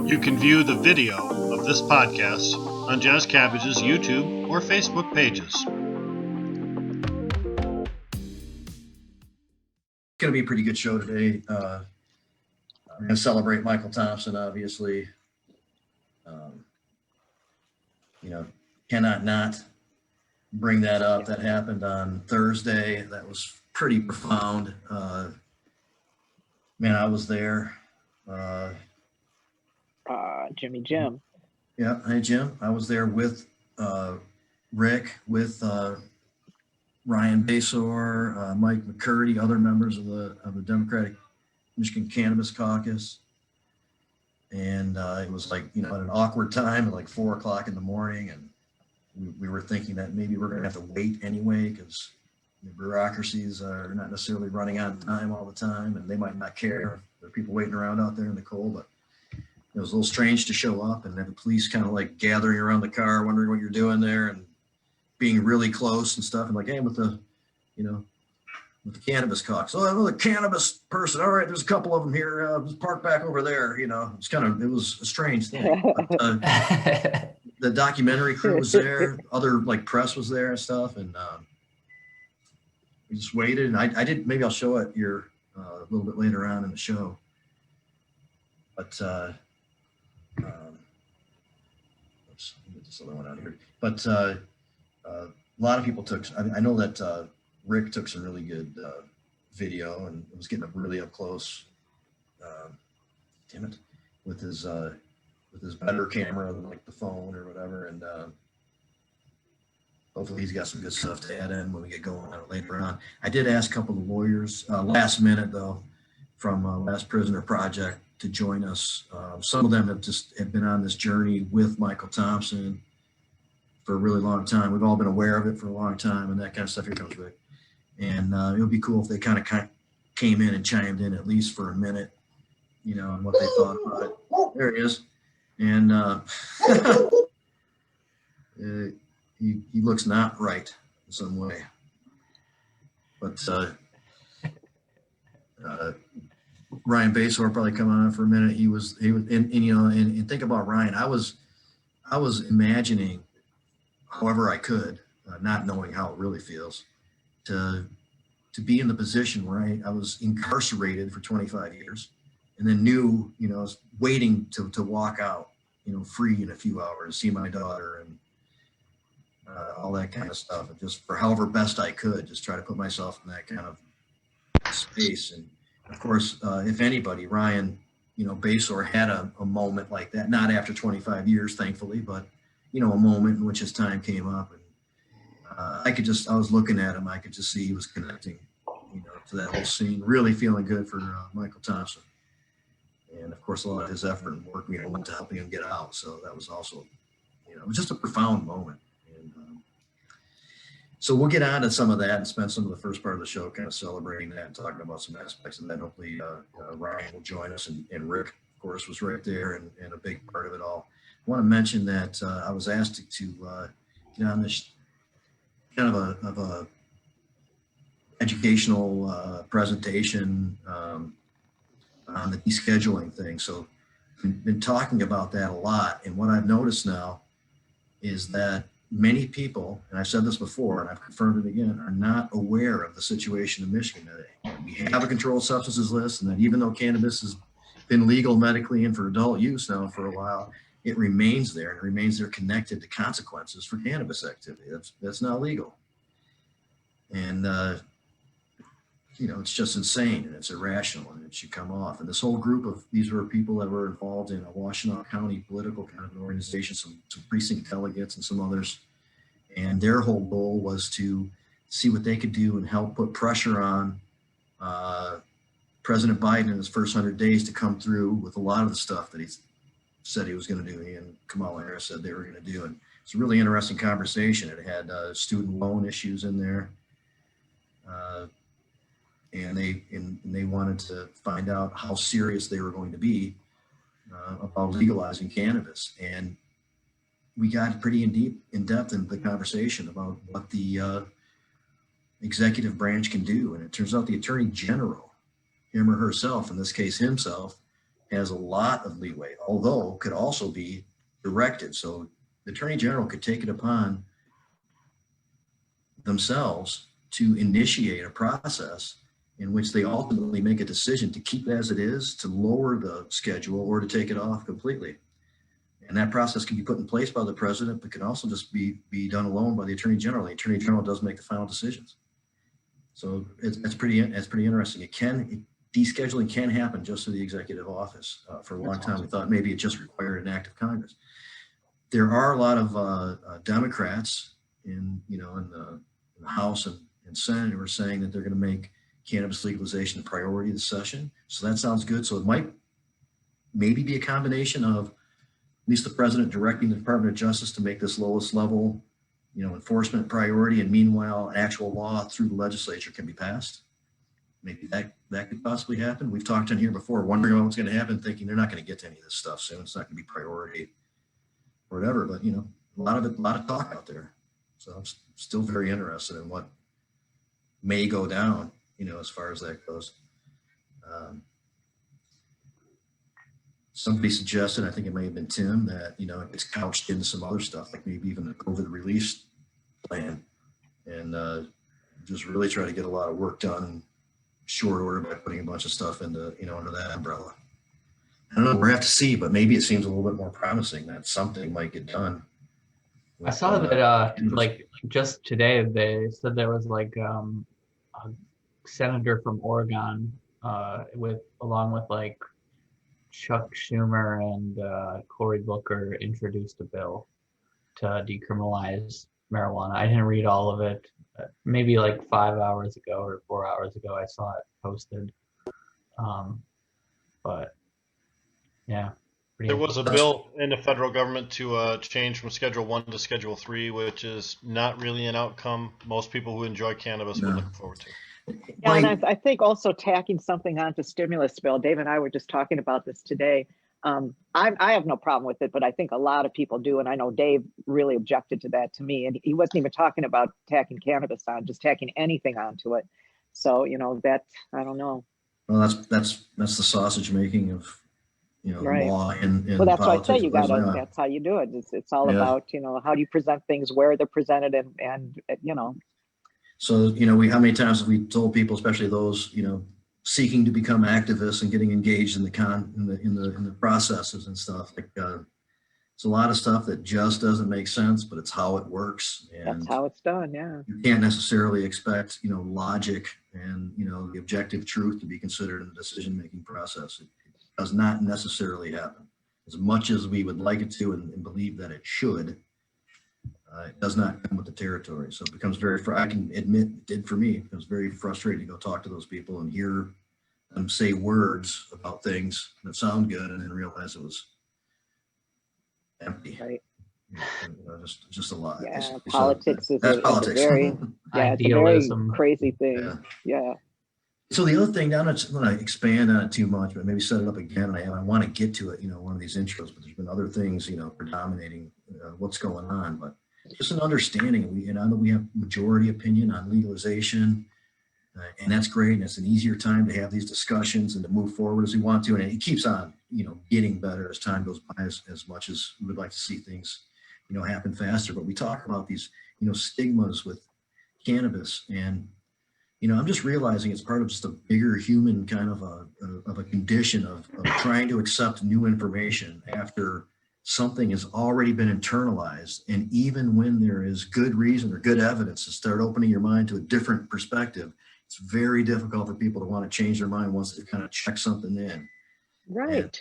You can view the video of this podcast on Jazz Cabbage's YouTube or Facebook pages. It's going to be a pretty good show today. We're going to celebrate Michael Thompson, obviously. Cannot not bring that up. That happened on Thursday. That was pretty profound. Man, I was there. Jimmy Jim. Yeah, hey Jim. I was there with Rick, with Ryan Basore, Mike McCurdy, other members of the Democratic Michigan Cannabis Caucus, and it was like at an awkward time at like 4 o'clock in the morning, and we were thinking that maybe we're going to have to wait anyway because the bureaucracies are not necessarily running on time all the time, and they might not care. There are people waiting around out there in the cold, but it was a little strange to show up and have the police kind of like gathering around the car, wondering what you're doing there, and being really close and stuff, and like, hey, with the Cannabis Caucus. Oh, I'm a cannabis person. All right, there's a couple of them here. Just park back over there. It was a strange thing. But, the documentary crew was there. Other like press was there and stuff, and we just waited. And I did. Maybe I'll show it here a little bit later on in the show. But oops, let me get this other one out here. But a lot of people took. I know that Rick took some really good video and was getting up really up close. With his better camera than like the phone or whatever, and hopefully he's got some good stuff to add in when we get going on it later on. I did ask a couple of lawyers last minute though from Last Prisoner Project to join us. Some of them have been on this journey with Michael Thompson for a really long time. We've all been aware of it for a long time and that kind of stuff. Here comes Rick. And it would be cool if they kind of came in and chimed in at least for a minute, on what they thought about it. There he is. And he looks not right in some way. But Ryan Basore probably come on for a minute. He was and think about Ryan. I was imagining, however I could, not knowing how it really feels, to be in the position where I was incarcerated for 25 years and then knew, I was waiting to walk out, free in a few hours, see my daughter and all that kind of stuff. And just for however best I could, just try to put myself in that kind of space. And of course, if anybody, Ryan, Basore had a moment like that, not after 25 years, thankfully, but, a moment in which his time came up. And I was looking at him, I could just see he was connecting, to that whole scene, really feeling good for Michael Thompson. And of course, a lot of his effort and work went to helping him get out. So that was also, it was just a profound moment. And so we'll get on to some of that and spend some of the first part of the show kind of celebrating that and talking about some aspects of that. Hopefully Ryan will join us, and Rick, of course, was right there and a big part of it all. I want to mention that I was asked to get on this kind of a educational presentation on the descheduling thing. So I've been talking about that a lot. And what I've noticed now is that many people, and I've said this before and I've confirmed it again, are not aware of the situation in Michigan today. We have a controlled substances list, and that even though cannabis has been legal medically and for adult use now for a while, it remains there, and it remains there connected to consequences for cannabis activity. That's not legal. And it's just insane, and it's irrational, and it should come off. And this whole group these were people that were involved in a Washtenaw County political kind of an organization, some precinct delegates and some others. And their whole goal was to see what they could do and help put pressure on President Biden in his first 100 days to come through with a lot of the stuff that he said he was going to do. He and Kamala Harris said they were going to do. And it's a really interesting conversation. It had student loan issues in there. And they wanted to find out how serious they were going to be about legalizing cannabis. And we got pretty in depth in the conversation about what the executive branch can do. And it turns out the Attorney General, him or herself, in this case himself, has a lot of leeway, although could also be directed. So the Attorney General could take it upon themselves to initiate a process in which they ultimately make a decision to keep it as it is, to lower the schedule, or to take it off completely. And that process can be put in place by the president, but can also just be done alone by the Attorney General. The Attorney General does make the final decisions. So it's pretty interesting. Descheduling can happen just through the executive office. For a long time, we thought maybe it just required an act of Congress. There are a lot of Democrats in the House and Senate who are saying that they're going to make cannabis legalization a priority this session. So that sounds good. So it might maybe be a combination of at least the president directing the Department of Justice to make this lowest level, enforcement priority, and meanwhile, actual law through the legislature can be passed. Maybe that could possibly happen. We've talked in here before, wondering about what's going to happen, thinking they're not going to get to any of this stuff soon. It's not going to be priority or whatever. But a lot of talk out there. So I'm still very interested in what may go down, as far as that goes. Somebody suggested, I think it may have been Tim, that, it's couched into some other stuff, like maybe even a COVID release plan, and just really try to get a lot of work done in short order by putting a bunch of stuff into, under that umbrella. I don't know, we'll have to see, but maybe it seems a little bit more promising that something might get done. I saw that like just today they said there was like a senator from Oregon along with like Chuck Schumer and Cory Booker introduced a bill to decriminalize marijuana. I didn't read all of it. Maybe like 5 hours ago or 4 hours ago I saw it posted. But yeah. There was a bill in the federal government to change from Schedule 1 to Schedule 3, which is not really an outcome most people who enjoy cannabis would look forward to. Yeah, and I think also tacking something onto stimulus bill. Dave and I were just talking about this today. I have no problem with it, but I think a lot of people do. And I know Dave really objected to that to me. And he wasn't even talking about tacking cannabis on, just tacking anything onto it. So, that, I don't know. Well, that's the sausage making of, right. law and well, that's why I say that's how you do it. It's all about, how do you present things, where they're presented and. So, how many times have we told people, especially those, seeking to become activists and getting engaged in the processes and stuff, like it's a lot of stuff that just doesn't make sense, but it's how it works. And that's how it's done. Yeah. You can't necessarily expect, logic and, the objective truth to be considered in the decision-making process. It does not necessarily happen. As much as we would like it to and believe that it should, it does not come with the territory. So it becomes I can admit it did for me. It was very frustrating to go talk to those people and hear them say words about things that sound good and then realize it was empty. Right. Just a lot. Yeah, politics is that's politics. It's a very crazy thing. Yeah. So the other thing, I'm not going to expand on it too much, but maybe set it up again. I want to get to it, one of these intros, but there's been other things, predominating what's going on. But just an understanding, and I know we have majority opinion on legalization, and that's great. And it's an easier time to have these discussions and to move forward as we want to. And it keeps on, getting better as time goes by, as much as we would like to see things, happen faster. But we talk about these, stigmas with cannabis, and I'm just realizing it's part of just a bigger human kind of a condition of trying to accept new information after something has already been internalized. And even when there is good reason or good evidence to start opening your mind to a different perspective, it's very difficult for people to want to change their mind once they kind of check something in. Right. And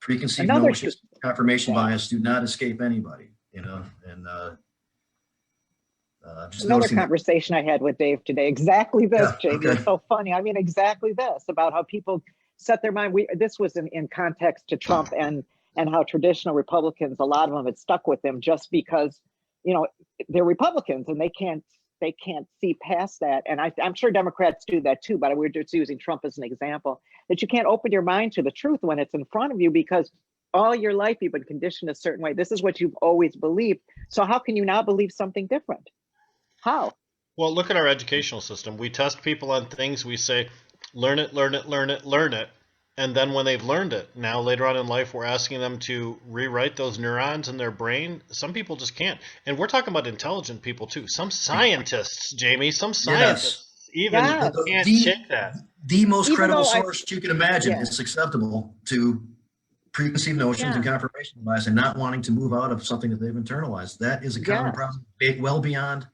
preconceived notions, confirmation bias do not escape anybody, and another conversation I had with Dave today, exactly this, Jamie. Okay. It's so funny. I mean, exactly this, about how people set their mind. This was in context to Trump and how traditional Republicans, a lot of them had stuck with him just because, they're Republicans and they can't see past that. And I'm sure Democrats do that too, but we're just using Trump as an example, that you can't open your mind to the truth when it's in front of you, because all your life you've been conditioned a certain way. This is what you've always believed. So how can you now believe something different? How? Well, look at our educational system. We test people on things. We say, learn it, learn it, learn it, learn it. And then when they've learned it, now later on in life, we're asking them to rewrite those neurons in their brain. Some people just can't. And we're talking about intelligent people too. Some scientists, Jamie, some scientists even Yes. can't check that. The most Even credible though source you can imagine Yeah. is acceptable to preconceived notions and confirmation bias and not wanting to move out of something that they've internalized. That is a common problem, well beyond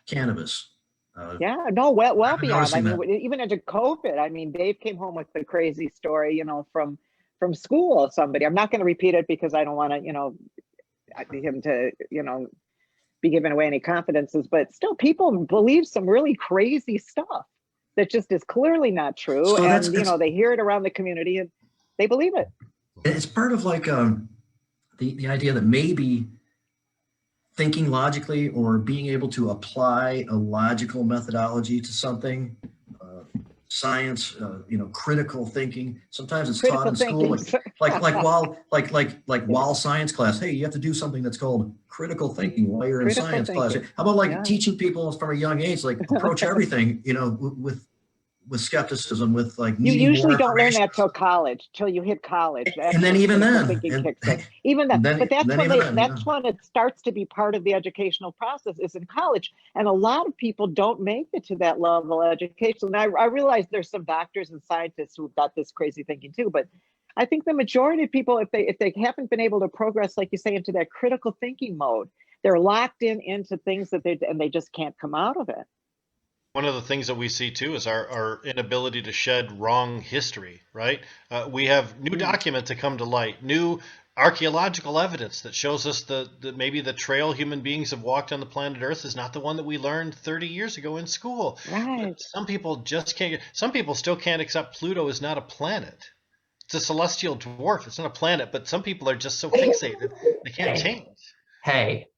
cannabis. Well I've been beyond. I noticing mean, even into COVID, I mean, Dave came home with the crazy story, you know, from school of somebody. I'm not going to repeat it because I don't want to, you know, him to, you know, be giving away any confidences, but still people believe some really crazy stuff that just is clearly not true. So and, you know, they hear it around the community and they believe it. It's part of like the idea that maybe thinking logically or being able to apply a logical methodology to something, science, you know, critical thinking. Sometimes it's taught in school, like while science class. Hey, you have to do something that's called critical thinking while you're in science class. How about like teaching people from a young age, like approach everything, you know, with skepticism, with like you usually don't learn that till college, till you hit college. That's and then even then, even then, but that's then, when it starts to be part of the educational process is in college. And a lot of people don't make it to that level of education. And I realize there's some doctors and scientists who've got this crazy thinking too, but I think the majority of people, if they haven't been able to progress, like you say, into that critical thinking mode, they're locked into things that they just can't come out of it. One of the things that we see too is our inability to shed wrong history, right? We have new documents that come to light, new archaeological evidence that shows us that maybe the trail human beings have walked on the planet Earth is not the one that we learned 30 years ago in school. Right. But some people just can't. Some people still can't accept Pluto is not a planet. It's a celestial dwarf. It's not a planet. But some people are just so fixated they can't change. Hey,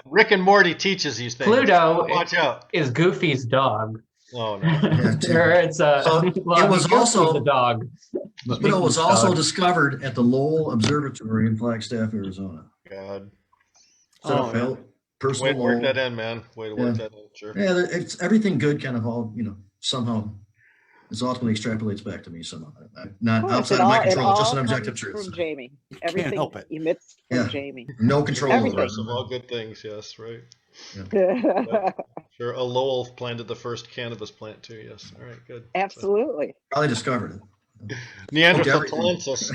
Rick and Morty teaches these things. Pluto Watch out. is Goofy's dog. Oh no! It's it was also the dog. Pluto was also discovered at the Lowell Observatory in Flagstaff, Arizona. God. So personal. Way to work that in, man. Way to work that in. Sure. Yeah, it's everything good. Kind of all, you know, somehow. It ultimately extrapolates back to me somehow. Not outside of my control, just an objective truth. From Jamie. Everything emits from Jamie. No control over it. Of all good things, yes, right. Yeah. Sure, a Lowell planted the first cannabis plant too, yes. All right, good. Absolutely. Probably discovered it. Neanderthalensis.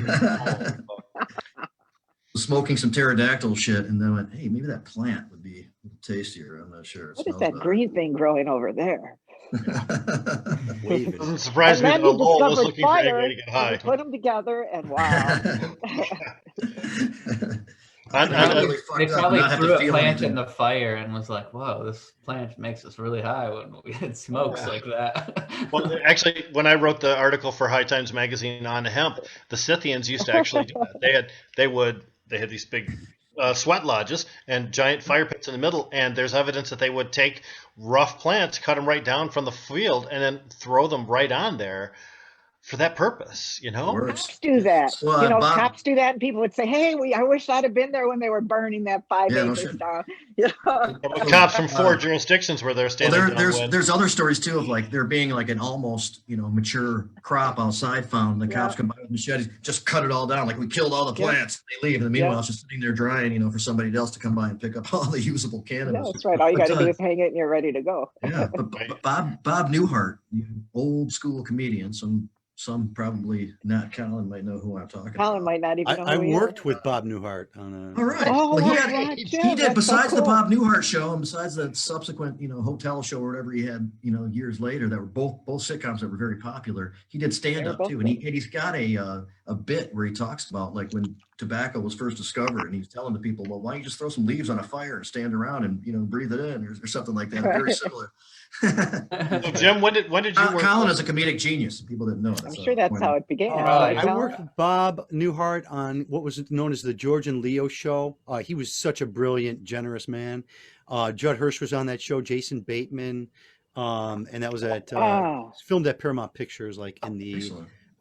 Smoking some pterodactyl shit and then went, hey, maybe that plant would be tastier. I'm not sure. What is that green thing growing over there? It doesn't surprise me that Lowell was looking for a way to get high. Put them together and wow. They probably threw a plant in the fire and was like, whoa, this plant makes us really high when it smokes like that. Well, actually, when I wrote the article for High Times Magazine on hemp, the Scythians used to actually do that. They had these big sweat lodges and giant fire pits in the middle, and there's evidence that they would take rough plants, cut them right down from the field, and then throw them right on there for that purpose, you know? Cops do that. Well, cops do that, and people would say, hey, I wish I'd have been there when they were burning that 5 acres down. Cops from 4 jurisdictions were there standing there's other stories too of like there being like an almost, you know, mature crop outside found. The cops come by with machetes, just cut it all down. Like we killed all the plants. They leave. And meanwhile, it's just sitting there drying, you know, for somebody else to come by and pick up all the usable cannabis. Yeah, that's right. All you got to do is hang it and you're ready to go. Yeah, but Bob Newhart, old school comedian, some probably not. Colin might know who I'm talking about. Colin might not even know. I worked with Bob Newhart on a. All right. Oh, well, he did besides the Bob Newhart show and besides the subsequent, you know, hotel show or whatever he had, you know, years later that were both sitcoms that were very popular. He did stand up too, and he's got a bit where he talks about like when tobacco was first discovered, and he's telling the people, well, why don't you just throw some leaves on a fire and stand around and, you know, breathe it in or something like that. Very similar. So Jim, when did you work? Colin is a comedic genius. People didn't know. I'm sure that's how it began. I worked with Bob Newhart on what was known as the George and Leo show. He was such a brilliant, generous man. Judd Hirsch was on that show. Jason Bateman, and that was filmed at Paramount Pictures, like in the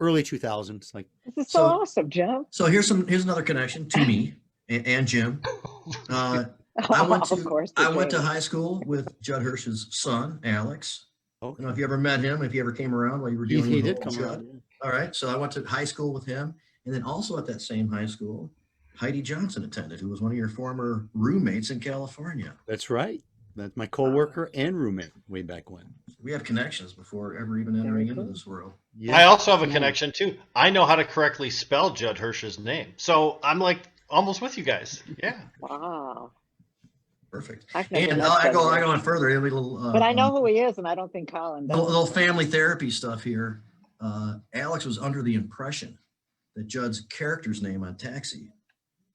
early 2000s. Like this is so awesome, Jim. So here's another connection to me and Jim. I went to high school with Judd Hirsch's son, Alex. I don't know if you ever met him, if he ever came around while you were dealing with Judd. All right. So I went to high school with him. And then also at that same high school, Heidi Johnson attended, who was one of your former roommates in California. That's right. That's my coworker and roommate way back when. We have connections before ever even entering into this world. Yeah. I also have a connection too. I know how to correctly spell Judd Hirsch's name, so I'm like almost with you guys. Yeah. Wow. Perfect. I've never And met I go Judd. on further. It'll be a little, But I know who he is, and I don't think Colin does. little family therapy stuff here. Alex was under the impression that Judd's character's name on Taxi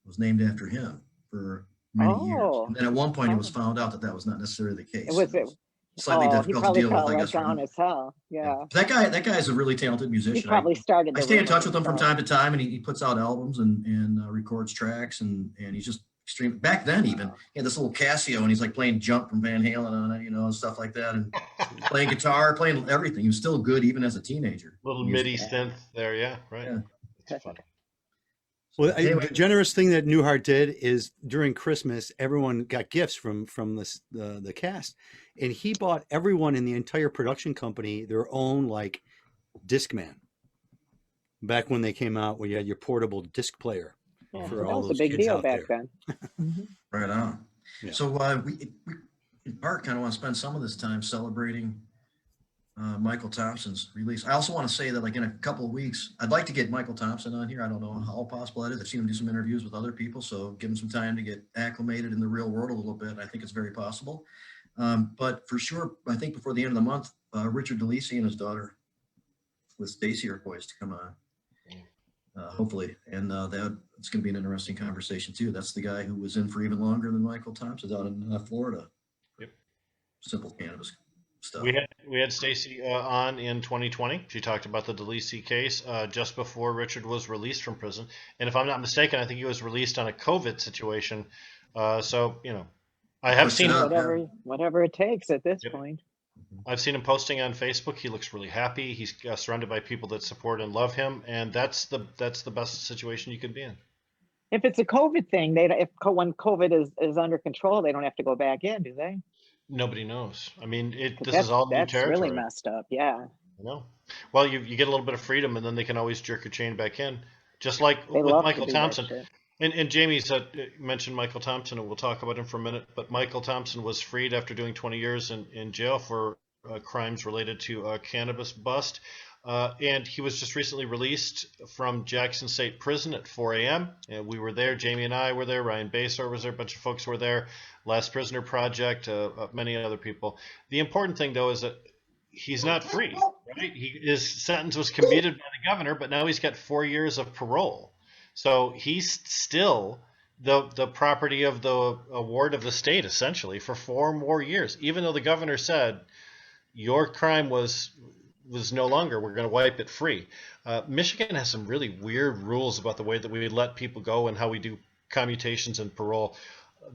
was named after him for many years. Oh. And then at one point it was found out that that was not necessarily the case. It was it. Slightly He difficult to probably deal with, felt I let guess. for down him. as hell. Yeah. That guy is a really talented musician. He probably started. I the stay in rumor touch with him from himself. time to time, and he puts out albums and records tracks, and he's just extreme. Back then, even he had this little Casio, and he's like playing Jump from Van Halen on it, and stuff like that, and playing guitar, playing everything. He was still good even as a teenager. Little MIDI synth there, yeah, right. Yeah. It's fun. Well, Anyway. the generous thing that Newhart did is during Christmas, everyone got gifts from the cast, and he bought everyone in the entire production company their own like Discman. Back when they came out, where you had your portable disc player. Yeah, For that all was a those big kids deal out back there. then. Right on. Yeah. So we in part kind of want to spend some of this time celebrating Michael Thompson's release. I also want to say that like in a couple of weeks, I'd like to get Michael Thompson on here. I don't know how possible that is. I've seen him do some interviews with other people, so give him some time to get acclimated in the real world a little bit. I think it's very possible. But for sure, I think before the end of the month, Richard DeLisi and his daughter with Stacy are poised to come on. Hopefully, and it's going to be an interesting conversation too. That's the guy who was in for even longer than Michael Thompson out in Florida. Yep. Simple cannabis stuff. We had Stacy on in 2020. She talked about the DeLisi case just before Richard was released from prison, and if I'm not mistaken, I think he was released on a COVID situation. So I have seen him. Whatever it takes at this Yep. point. I've seen him posting on Facebook. He looks really happy. He's surrounded by people that support and love him, and that's the best situation you could be in. If it's a COVID thing, when COVID is under control, they don't have to go back in, do they? Nobody knows. I mean, this That's- is all new That's territory. really messed up. Yeah. Well, you get a little bit of freedom, and then they can always jerk your chain back in, just like They with love Michael to do that Thompson. shit. And Jamie's mentioned Michael Thompson, and we'll talk about him for a minute. But Michael Thompson was freed after doing 20 years in jail for crimes related to cannabis bust. And he was just recently released from Jackson State Prison at 4 a.m. And we were there. Jamie and I were there. Ryan Basore was there. A bunch of folks were there. Last Prisoner Project, many other people. The important thing, though, is that he's not free, right? His sentence was commuted by the governor, but now he's got 4 years of parole. So he's still the property of the award of the state, essentially, for 4 more years, even though the governor said your crime was no longer, we're going to wipe it free. Michigan has some really weird rules about the way that we let people go and how we do commutations and parole.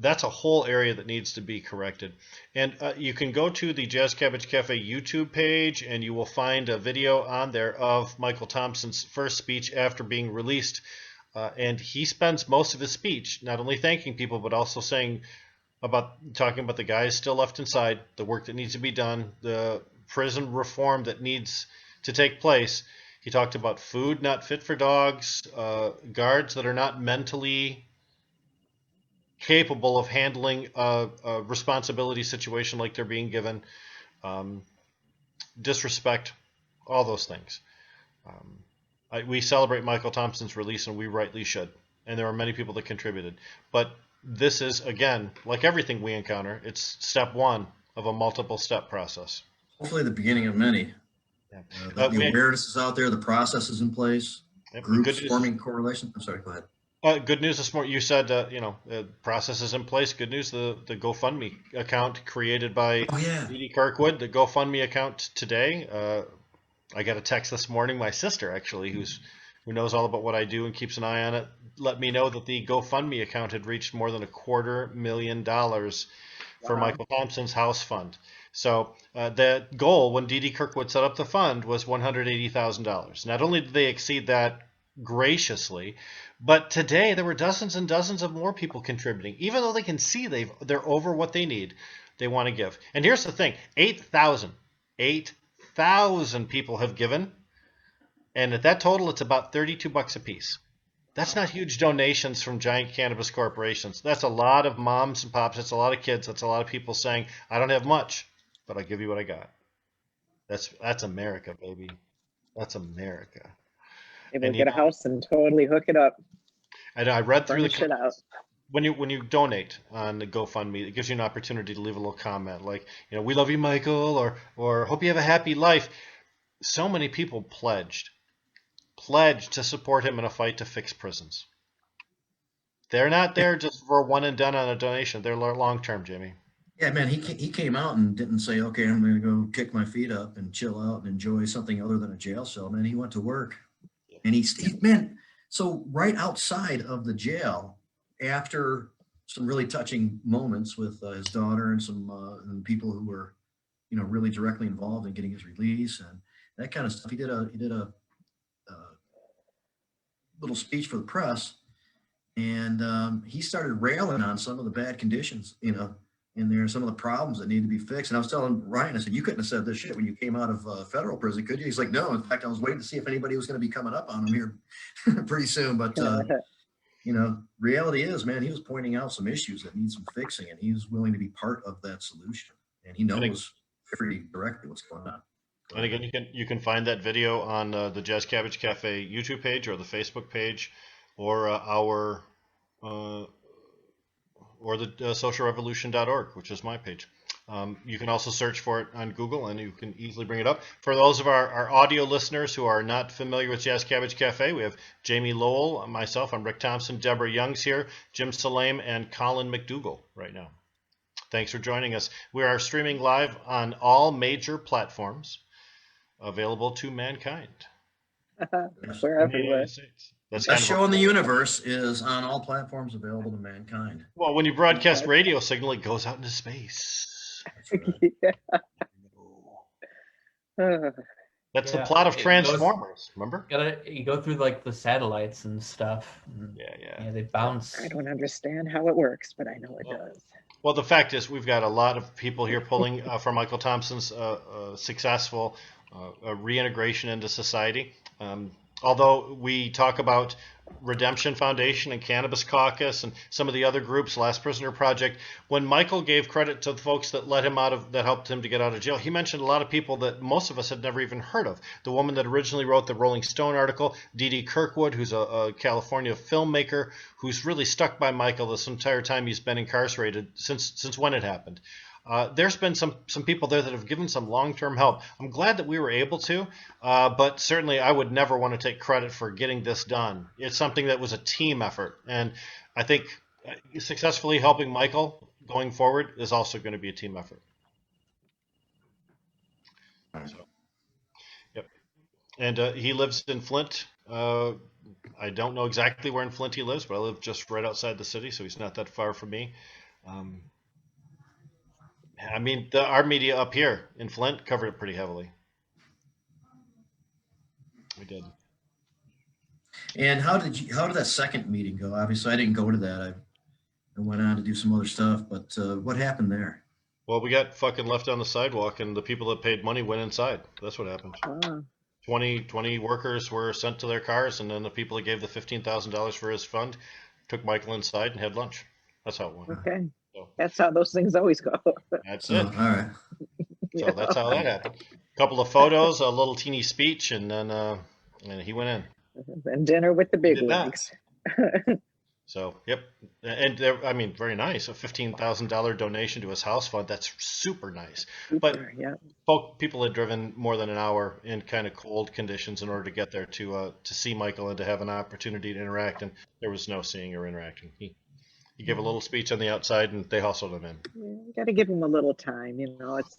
That's a whole area that needs to be corrected. And you can go to the Jazz Cabbage Cafe YouTube page, and you will find a video on there of Michael Thompson's first speech after being released. And he spends most of his speech not only thanking people, but also talking about the guys still left inside, the work that needs to be done, the prison reform that needs to take place. He talked about food not fit for dogs, guards that are not mentally capable of handling a responsibility situation like they're being given, disrespect, all those things. We celebrate Michael Thompson's release, and we rightly should. And there are many people that contributed. But this is, again, like everything we encounter, it's step one of a multiple-step process. Hopefully the beginning of many. Yeah. The awareness is out there, the process is in place, Yep. groups forming correlation. I'm sorry, go ahead. Good news this morning. You said, process is in place. Good news, the GoFundMe account created by Edie Kirkwood, the GoFundMe account today. I got a text this morning. My sister, actually, who knows all about what I do and keeps an eye on it, let me know that the GoFundMe account had reached more than $250,000 for Michael Thompson's house fund. So the goal when Dee Kirkwood set up the fund was $180,000. Not only did they exceed that graciously, but today there were dozens and dozens of more people contributing. Even though they can see they're over what they need, they want to give. And here's the thing, 8,000 people have given. And at that total, it's about $32 a piece. That's not huge donations from giant cannabis corporations. That's a lot of moms and pops. That's a lot of kids. That's a lot of people saying, I don't have much, but I'll give you what I got. That's America, baby. That's America. Maybe we'll And you get a know, house and totally hook it up, I read through the furnish it out. when you donate on the GoFundMe, it gives you an opportunity to leave a little comment like, we love you, Michael, or hope you have a happy life. So many people pledged to support him in a fight to fix prisons. They're not there just for one and done on a donation. They're long term, Jimmy. Yeah, man, he came out and didn't say, okay, I'm going to go kick my feet up and chill out and enjoy something other than a jail cell. Man, he went to work, and man, so right outside of the jail, after some really touching moments with his daughter and some and people who were, really directly involved in getting his release and that kind of stuff, he did a little speech for the press, and he started railing on some of the bad conditions, in there, some of the problems that need to be fixed. And I was telling Ryan, I said, you couldn't have said this shit when you came out of federal prison, could you? He's like, no. In fact, I was waiting to see if anybody was going to be coming up on him here pretty soon. But, reality is, man, he was pointing out some issues that need some fixing, and he was willing to be part of that solution. And he knows pretty directly what's going on. And again, you can find that video on the Jazz Cabbage Cafe YouTube page or the Facebook page, or or the socialrevolution.org, which is my page. You can also search for it on Google, and you can easily bring it up. For those of our audio listeners who are not familiar with Jazz Cabbage Cafe, we have Jamie Lowell, myself, I'm Rick Thompson, Debra Young's here, Jim Salame, and Colin MacDougall right now. Thanks for joining us. We are streaming live on all major platforms available to mankind. We're everywhere. That's best show in the universe is on all platforms available to mankind. Well, when you broadcast radio signal, it goes out into space. That's the plot of Transformers. Remember? You go through like the satellites and stuff. And, yeah. They bounce. I don't understand how it works, but I know it does. Well, the fact is, we've got a lot of people here pulling for Michael Thompson's successful reintegration into society. Although we talk about Redemption Foundation and Cannabis Caucus and some of the other groups, Last Prisoner Project, when Michael gave credit to the folks that that helped him to get out of jail, he mentioned a lot of people that most of us had never even heard of. The woman that originally wrote the Rolling Stone article, Dee Dee Kirkwood, who's a California filmmaker who's really stuck by Michael this entire time he's been incarcerated since when it happened. There's been some people there that have given some long-term help. I'm glad that we were able to, but certainly I would never want to take credit for getting this done. It's something that was a team effort, and I think successfully helping Michael going forward is also going to be a team effort. So, yep. And he lives in Flint. I don't know exactly where in Flint he lives, but I live just right outside the city, so he's not that far from me. I mean, our media up here in Flint covered it pretty heavily. We did. And how did that second meeting go? Obviously, I didn't go to that. I went on to do some other stuff, but what happened there? Well, we got fucking left on the sidewalk, and the people that paid money went inside. That's what happened. 20 workers were sent to their cars, and then the people that gave the $15,000 for his fund took Michael inside and had lunch. That's how it went. Okay. That's how those things always go. That's it. All right. So that's how that happened. A couple of photos, a little teeny speech, and then and he went in. And dinner with the big wigs. So, yep. And very nice. A $15,000 donation to his house fund. That's super nice. But people had driven more than an hour in kind of cold conditions in order to get there to see Michael and to have an opportunity to interact. And there was no seeing or interacting. He gave a little speech on the outside, and they hustled him in. You got to give him a little time,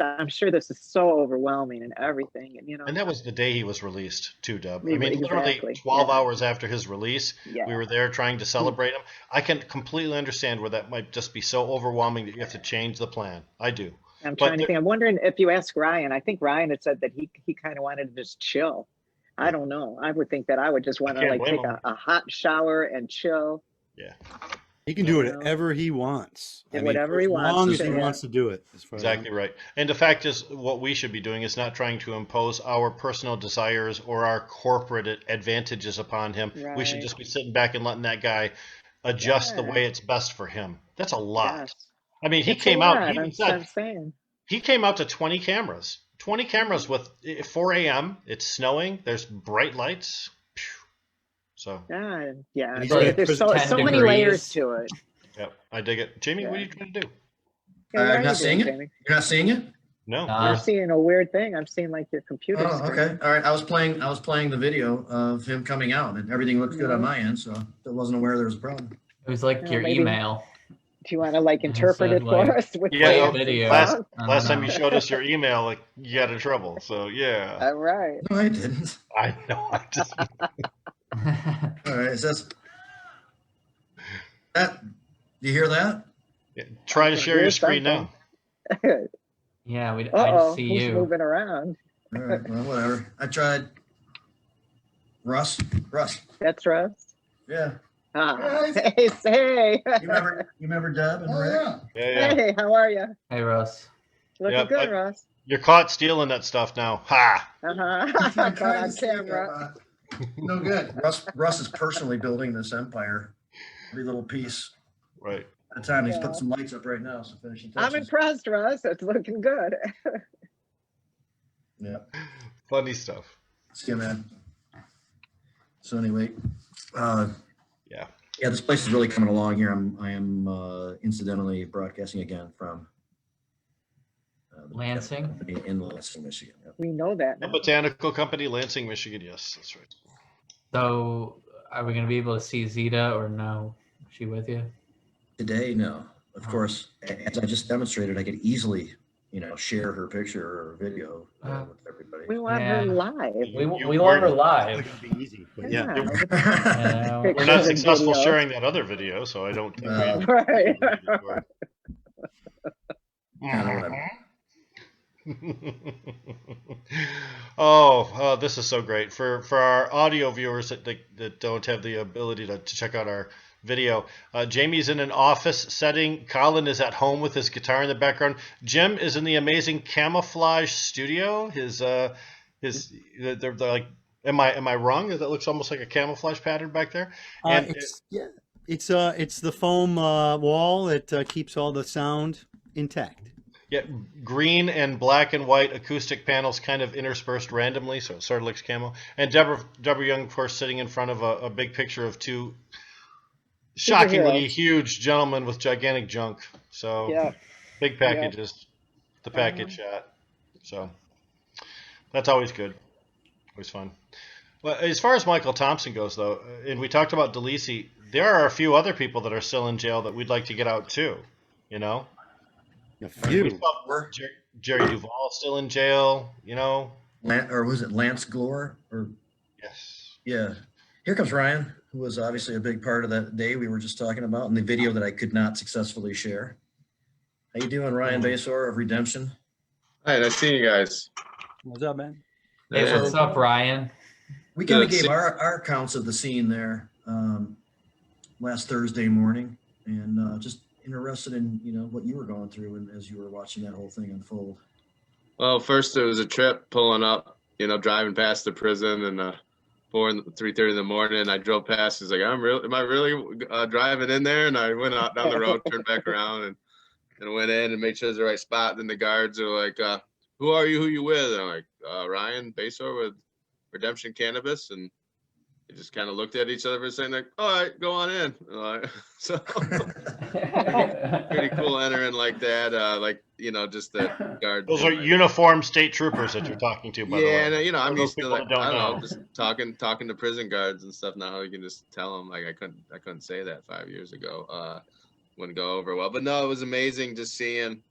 I'm sure this is so overwhelming and everything, and And that was the day he was released, too, Deb. I mean, literally 12 hours after his release, we were there trying to celebrate him. I can completely understand where that might just be so overwhelming that you have to change the plan. I do. I'm trying to think. I'm wondering if you ask Ryan. I think Ryan had said that he kind of wanted to just chill. I don't know. I would think that I would just want to take a hot shower and chill. Yeah. He can do whatever he wants. I mean, whatever he as wants long to as he do, yeah. wants to do it. As far as Exactly right. And the fact is, what we should be doing is not trying to impose our personal desires or our corporate advantages upon him. We should Right. just be sitting back and letting that guy adjust the Yeah. way it's best for him. That's a lot. Yes. I mean, he It's a came out, lot, he even I'm said, saying. he came out to 20 cameras. 20 cameras with 4 a.m. It's snowing. There's bright lights. Phew. So, Yeah, yeah. And he's like There's 10 so many degrees. layers to it. yep, I dig it. Jamie, what are Yeah. you trying to do? Yeah, what are I'm you not seeing doing, it. Jamie? You're not seeing it? No, Nah. I'm we're, seeing a weird thing. I'm seeing like your computer Oh, screen. okay. All right. I was playing the video of him coming out, and everything looked good on my end, so I wasn't aware there was a problem. It was like No, your maybe- email. Do you want to like I interpret said, it for like, us? With Yeah, Play a well, words and video. last- songs? I don't last time know. you showed us your email, like you got in trouble. So yeah, All right. No, I didn't. I know. I just All right. It says that. Do you hear that? try I to can share your hear screen now. Yeah, I Uh-oh, just see who's you. moving around? All right. Well, whatever. I tried. Russ. That's Russ. Yeah. Ah, hey. You remember Deb and Rick? Yeah. Hey, how are you? Hey, Russ. Looking Yeah, good, Russ. You're caught stealing that stuff now. Ha! Uh-huh. Caught on camera. No good. Russ is personally building this empire. Every little piece Right. at a time. He's Yeah. putting some lights up right now. So finishing I'm touches. impressed, Russ. It's looking good. Yeah. Funny stuff. See you, man. So anyway, Yeah. yeah, this place is really coming along here. I am incidentally broadcasting again from the Lansing? company in Lansing, Michigan. Yep. We know that A now. botanical company, Lansing, Michigan. Yes, that's right. So, are we going to be able to see Zeta or no? Is she with you? Today, no. Of course, as I just demonstrated, I could easily, share her picture or video with everybody. We want Yeah. her live. We You want her weren't- live. It's gonna be easy, but yeah. Uh, We're not Pictures and successful videos. sharing that other video, so I don't think we. Right. I know what Oh, this is so great for our audio viewers that don't have the ability to check out our video. Jamie's in an office setting. Colin is at home with his guitar in the background. Jim is in the amazing camouflage studio. They're like, am I wrong? That looks almost like a camouflage pattern back there. And It's the foam wall that keeps all the sound intact. yeah, green and black and white acoustic panels kind of interspersed randomly, so it sort of looks camo. And Debra Young, of course, sitting in front of a big picture of two shockingly Superheroes. huge gentlemen with gigantic junk. So Yeah. big packages, the package shot. So that's always good, always fun. Well, as far as Michael Thompson goes, though, and we talked about DeLisi, there are a few other people that are still in jail that we'd like to get out too. You know, A we few. saw Jerry Duvall still in jail. You know, Or was it Lance Glore? Or yes. yeah. Here comes Ryan, who was obviously a big part of that day we were just talking about in the video that I could not successfully share. How you doing, Ryan Basore of Redemption? Hi, nice seeing you guys. What's up, man? Hey, Yeah. what's up, Ryan? We kind of Good. gave our accounts of the scene there last Thursday morning, and just interested in what you were going through and as you were watching that whole thing unfold. Well, first it was a trip pulling up, driving past the prison, and 3:30 in the morning, I drove past. He's like, am I really driving in there? And I went out down the road, turned back around, and went in and made sure it was the right spot. Then the guards are like, who are you? Who you with? And I'm like, Ryan Basore with Redemption Cannabis. And they just kind of looked at each other for a second, like, all right, go on in. So pretty cool entering like that. Just the guard. Those are uniformed state troopers that you're talking to, by the way. Yeah, and I'm those used to people like, that don't I don't know, know. just talking to prison guards and stuff. Now you can just tell them, like, I couldn't say that 5 years ago. Wouldn't go over well, but no, it was amazing just seeing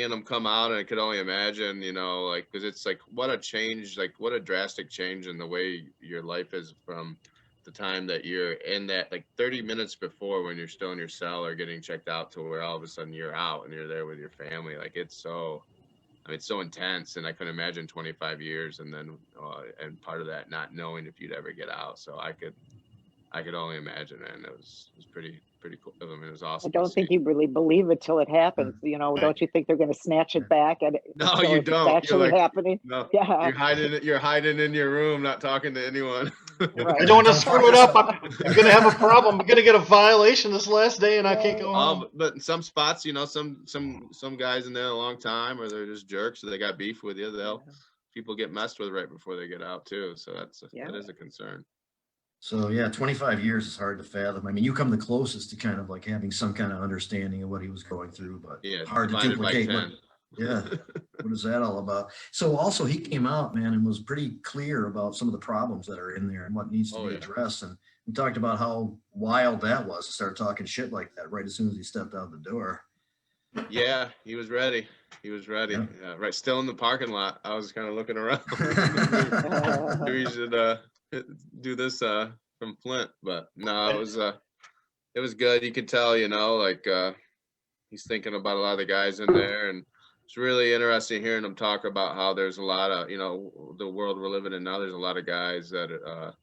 them come out, and I could only imagine, because it's like what a change, like what a drastic change in the way your life is from the time that you're in that, like 30 minutes before when you're still in your cell or getting checked out, to where all of a sudden you're out and you're there with your family. Like it's so intense, and I couldn't imagine 25 years and then and part of that not knowing if you'd ever get out. So I I could only imagine, and it was pretty cool. I mean, it was awesome. I don't think you really believe it till it happens. You know, Right. don't you think they're going to snatch it back? No, until you it's don't. You're actually like, happening. no, Yeah. you're hiding in your room, not talking to anyone. Right. I don't want to screw it up. I'm going to have a problem. I'm going to get a violation this last day, and I can't go home. But in some spots, you know, some guys in there a long time, or they're just jerks, or they got beef with you. People get messed with right before they get out too. So that is a concern. So yeah, 25 years is hard to fathom. I mean, you come the closest to kind of like having some kind of understanding of what he was going through, but hard to divided by duplicate. 10. What is that all about? So also he came out, man, and was pretty clear about some of the problems that are in there and what needs to be addressed. And we talked about how wild that was to start talking shit like that right as soon as he stepped out the door. Yeah, he was ready. Yeah, right. Still in the parking lot. I was kind of looking around. Maybe we should do this from Flint, but no, it was good. You could tell, you know, like he's thinking about a lot of the guys in there, and it's really interesting hearing him talk about how there's a lot of, you know, the world we're living in now. There's a lot of guys that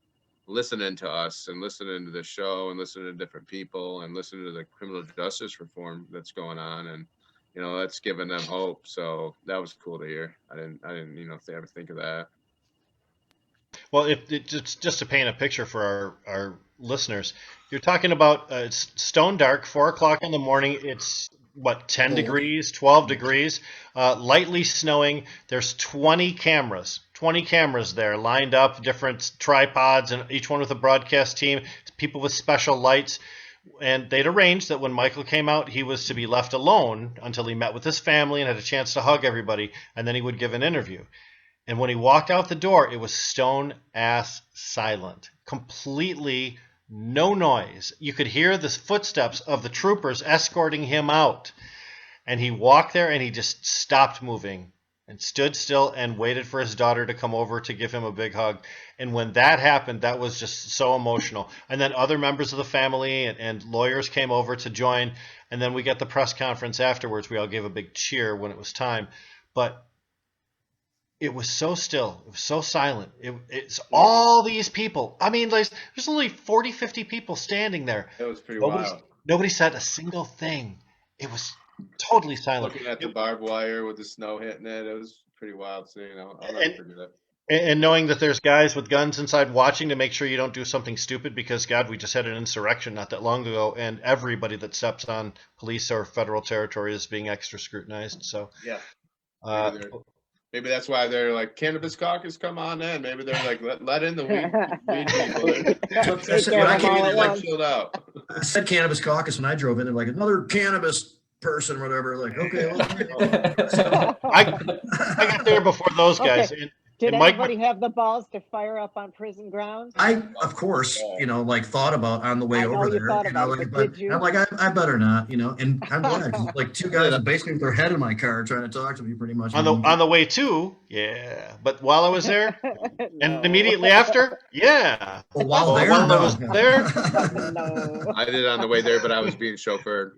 listening to us and listening to the show and listening to different people and listening to the criminal justice reform that's going on, and you know, that's giving them hope. So that was cool to hear. I didn't, you know, if they ever think of that. Well, if it's just to paint a picture for our listeners, you're talking about it's stone dark, 4 o'clock in the morning. It's what, 10 degrees, 12 degrees, lightly snowing. There's 20 cameras there lined up, different tripods, and each one with a broadcast team, people with special lights. And they'd arranged that when Michael came out, he was to be left alone until he met with his family and had a chance to hug everybody, and then he would give an interview. And when he walked out the door, it was stone ass silent, completely no noise. You could hear the footsteps of the troopers escorting him out. And he walked there and he just stopped moving and stood still and waited for his daughter to come over to give him a big hug. And when that happened, that was just so emotional. And then other members of the family and lawyers came over to join. And then we got the press conference afterwards. We all gave a big cheer when it was time. But it was so still. It was so silent. It's all these people. I mean, there's only 40, 50 people standing there. It was pretty wild. Nobody said a single thing. It was totally silent. Looking at the barbed wire with the snow hitting it, it was pretty wild seeing. I'll never forget that. And knowing that there's guys with guns inside watching to make sure you don't do something stupid, because, God, we just had an insurrection not that long ago, and everybody that steps on police or federal territory is being extra scrutinized. So yeah. Maybe that's why they're like, Cannabis Caucus, come on in. Maybe they're like, let in the weed people. Chilled out. I said Cannabis Caucus when I drove in. They're like, another cannabis person or whatever. Like, okay. I got there before those guys. Okay. Did anybody have the balls to fire up on prison grounds? I, of course, you know, like thought about on the way over there. You know, like, but I'm like, I better not, you know. And I'm glad, 'cause like two guys basically with their head in my car trying to talk to me pretty much. On the way to, yeah. But while I was there, and immediately after, yeah. Well, while I was there, No. I did it on the way there, but I was being chauffeured.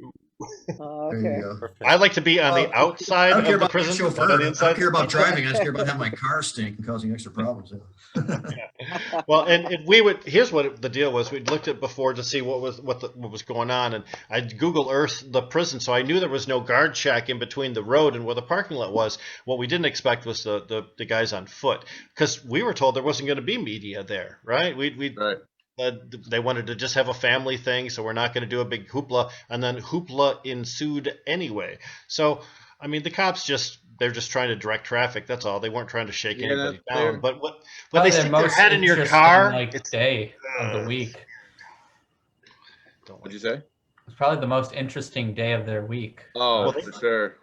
Oh, There you okay. go. I like to be on the outside of the prison. Chauffeur. Not on the I inside. don't care about driving. I just care about having my car stink and causing extra problems. Well, and we would. Here's what the deal was. We looked at before to see what was going on, and I Google Earth the prison, so I knew there was no guard shack in between the road and where the parking lot was. What we didn't expect was the guys on foot, because we were told there wasn't going to be media there, right? Right. They wanted to just have a family thing, so we're not going to do a big hoopla, and then hoopla ensued anyway. So, I mean, the cops they're just trying to direct traffic. That's all. They weren't trying to shake anybody down. But when they stick their head in your car, it's day of the week. What'd you say? It's probably the most interesting day of their week. Oh, for sure.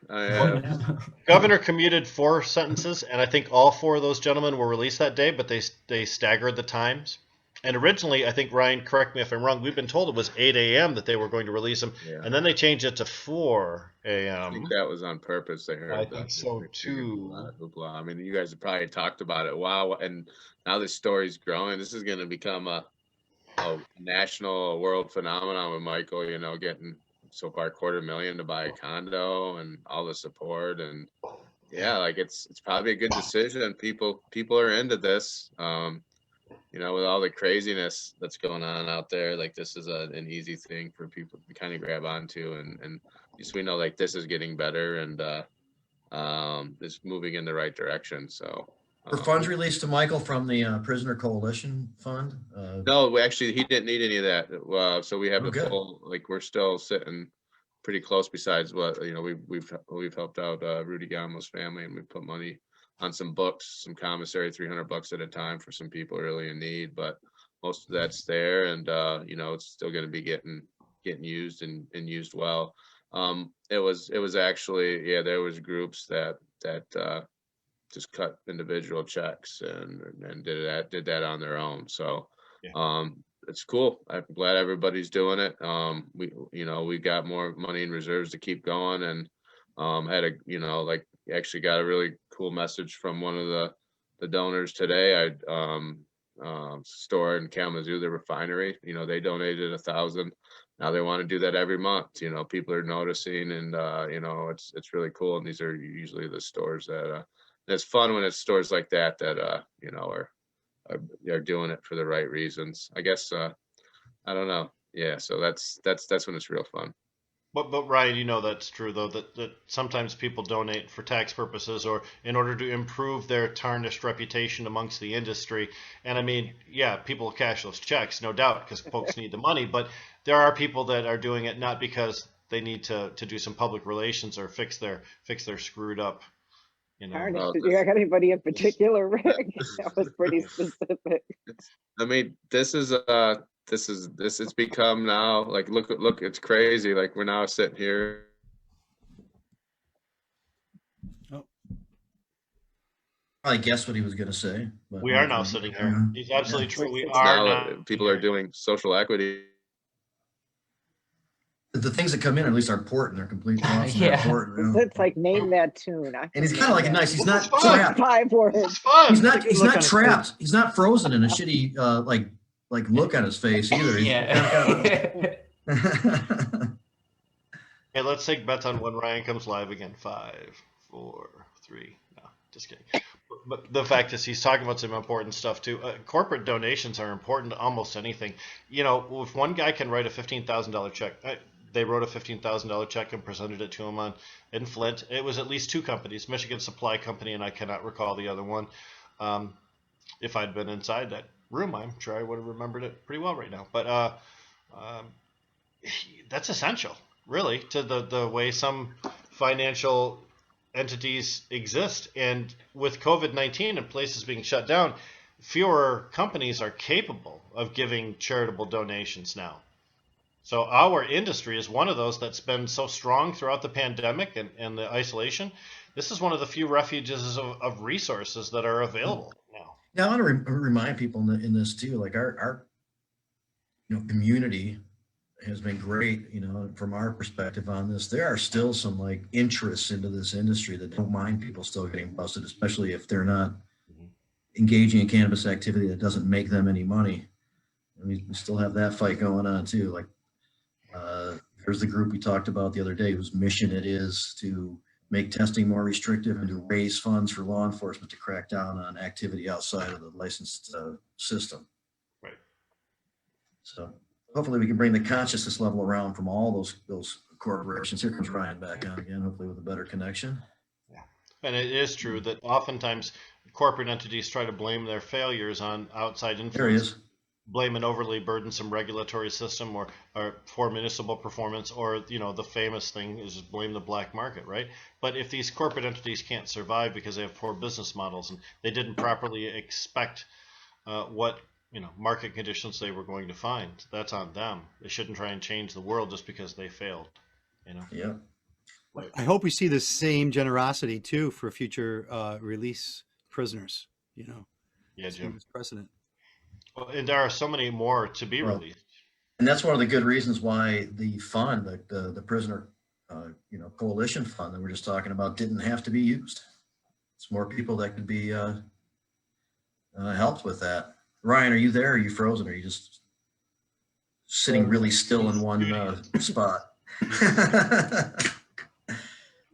Governor commuted 4 sentences, and I think all 4 of those gentlemen were released that day, but they staggered the times. And originally, I think, Ryan, correct me if I'm wrong, we've been told it was 8 a.m. that they were going to release them, and then they changed it to 4 a.m. I think that was on purpose. I think so, too. I mean, you guys have probably talked about it. Wow. And now this story's growing. This is going to become a national, world phenomenon with Michael, you know, getting so far $250,000 to buy a condo and all the support. And, yeah, like it's probably a good decision. People are into this. you know, with all the craziness that's going on out there, like this is an easy thing for people to kind of grab onto, and just we know like this is getting better and it's moving in the right direction. So Were funds released to Michael from the Prisoner Coalition Fund? no, he didn't need any of that. So we have Oh, the good. full, like we're still sitting pretty close. Besides what, you know, we've helped out Rudy Gamo's family, and we put money on some books, some commissary, $300 at a time for some people really in need. But most of that's there, and you know, it's still going to be getting used and used well. It was actually, yeah, there was groups that just cut individual checks and did that on their own. So Yeah. it's cool. I'm glad everybody's doing it. We got more money in reserves to keep going, and had a, you know, like actually got a really cool message from one of the donors today. Store in Kalamazoo, the refinery, you know, they donated 1,000. Now they want to do that every month. You know, people are noticing, and you know, it's really cool. And these are usually the stores that it's fun when it's stores like that you know, are doing it for the right reasons. I guess I don't know. Yeah, so that's when it's real fun. But Ryan, you know that's true though, that sometimes people donate for tax purposes or in order to improve their tarnished reputation amongst the industry. And I mean, yeah, people cash those checks, no doubt, because folks need the money. But there are people that are doing it not because they need to do some public relations or fix their screwed up, you know. Tarnished. Well, Did you got anybody in particular, Rick? That was pretty specific. I mean, this it's become now like look, it's crazy. Like we're now sitting here. I guess what he was going to say. But We are now sitting here. He's absolutely true. We are Now now people are doing social equity. The things that come in, at least, are important. They're completely awesome. Yeah. They're important, you know. It's like name that tune. And he's kind of like a nice. He's This not is fun. trapped. 5 words. It's fun. He's Look not. at He's the look not on his trapped. He's not frozen in a shitty like look on his face either. He's Yeah. Okay, let's take bets on when Ryan comes live again. 5, 4, 3. No, just kidding. But the fact is, he's talking about some important stuff too. Corporate donations are important to almost anything. You know, if one guy can write a $15,000 check, they wrote a $15,000 check and presented it to him in Flint. It was at least 2 companies, Michigan Supply Company, and I cannot recall the other one. If I'd been inside that room, I'm sure I would have remembered it pretty well right now. But that's essential, really, to the way some financial entities exist. And with COVID-19 and places being shut down, fewer companies are capable of giving charitable donations now. So our industry is one of those that's been so strong throughout the pandemic and the isolation. This is one of the few refuges of resources that are available now. Yeah, I want to remind people in this too. Like our community has been great. You know, from our perspective on this, there are still some like interests into this industry that don't mind people still getting busted, especially if they're not engaging in cannabis activity that doesn't make them any money. And we still have that fight going on too. Like there's the group we talked about the other day whose mission it is to make testing more restrictive and to raise funds for law enforcement to crack down on activity outside of the licensed system. Right. So hopefully we can bring the consciousness level around from all those corporations. Here comes Ryan back on again, hopefully with a better connection. Yeah. And it is true that oftentimes corporate entities try to blame their failures on outside influence. There he is. Blame an overly burdensome regulatory system or for municipal performance, or the famous thing is just blame the black market, right? But if these corporate entities can't survive because they have poor business models and they didn't properly expect what market conditions they were going to find, that's on them. They shouldn't try and change the world just because they failed. Yeah. I hope we see the same generosity too for future release prisoners. Yeah, Jim. Precedent. Well, and there are so many more to be released. And that's one of the good reasons why the fund, the prisoner, coalition fund that we're just talking about, didn't have to be used. It's more people that could be helped with that. Ryan, are you there? Or are you frozen? Or are you just sitting really still in one spot?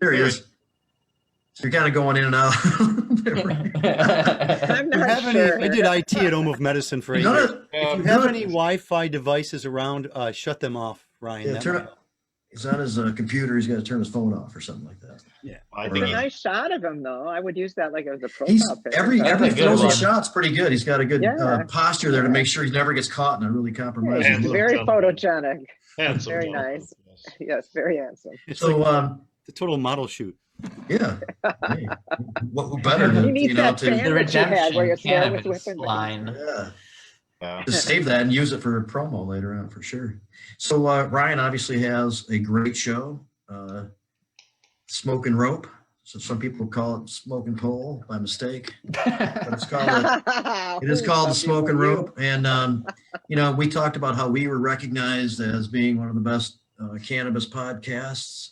There he is. So you're kind of going in and out. I'm If you not have any, sure. I did IT at Home of Medicine for 8 None years. of, If you none have of- any Wi-Fi devices around, shut them off, Ryan. yeah, That turn might it. help. He's on his computer. He's got to turn his phone off or something like that. Yeah. I It's think a he- nice shot of him, though. I would use that like as a He's profile picture. every That's a good throws one. his shots pretty good. He's got a good Yeah. posture there to make sure he never gets caught in a really Yeah, compromising he's look. very Handsome. photogenic. handsome Very gentleman, nice. yes. Yes, very handsome. It's So like the total model shoot. yeah, hey, what better He than needs that to fan The that you had where redemption your hair was cannabis whipping. line. yeah. Yeah. Just save that and use it for a promo later on for sure. So Ryan obviously has a great show, Smoking Rope. So some people call it Smoking Pole by mistake, but it's called it is called the Smoking Rope. And you know, we talked about how we were recognized as being one of the best cannabis podcasts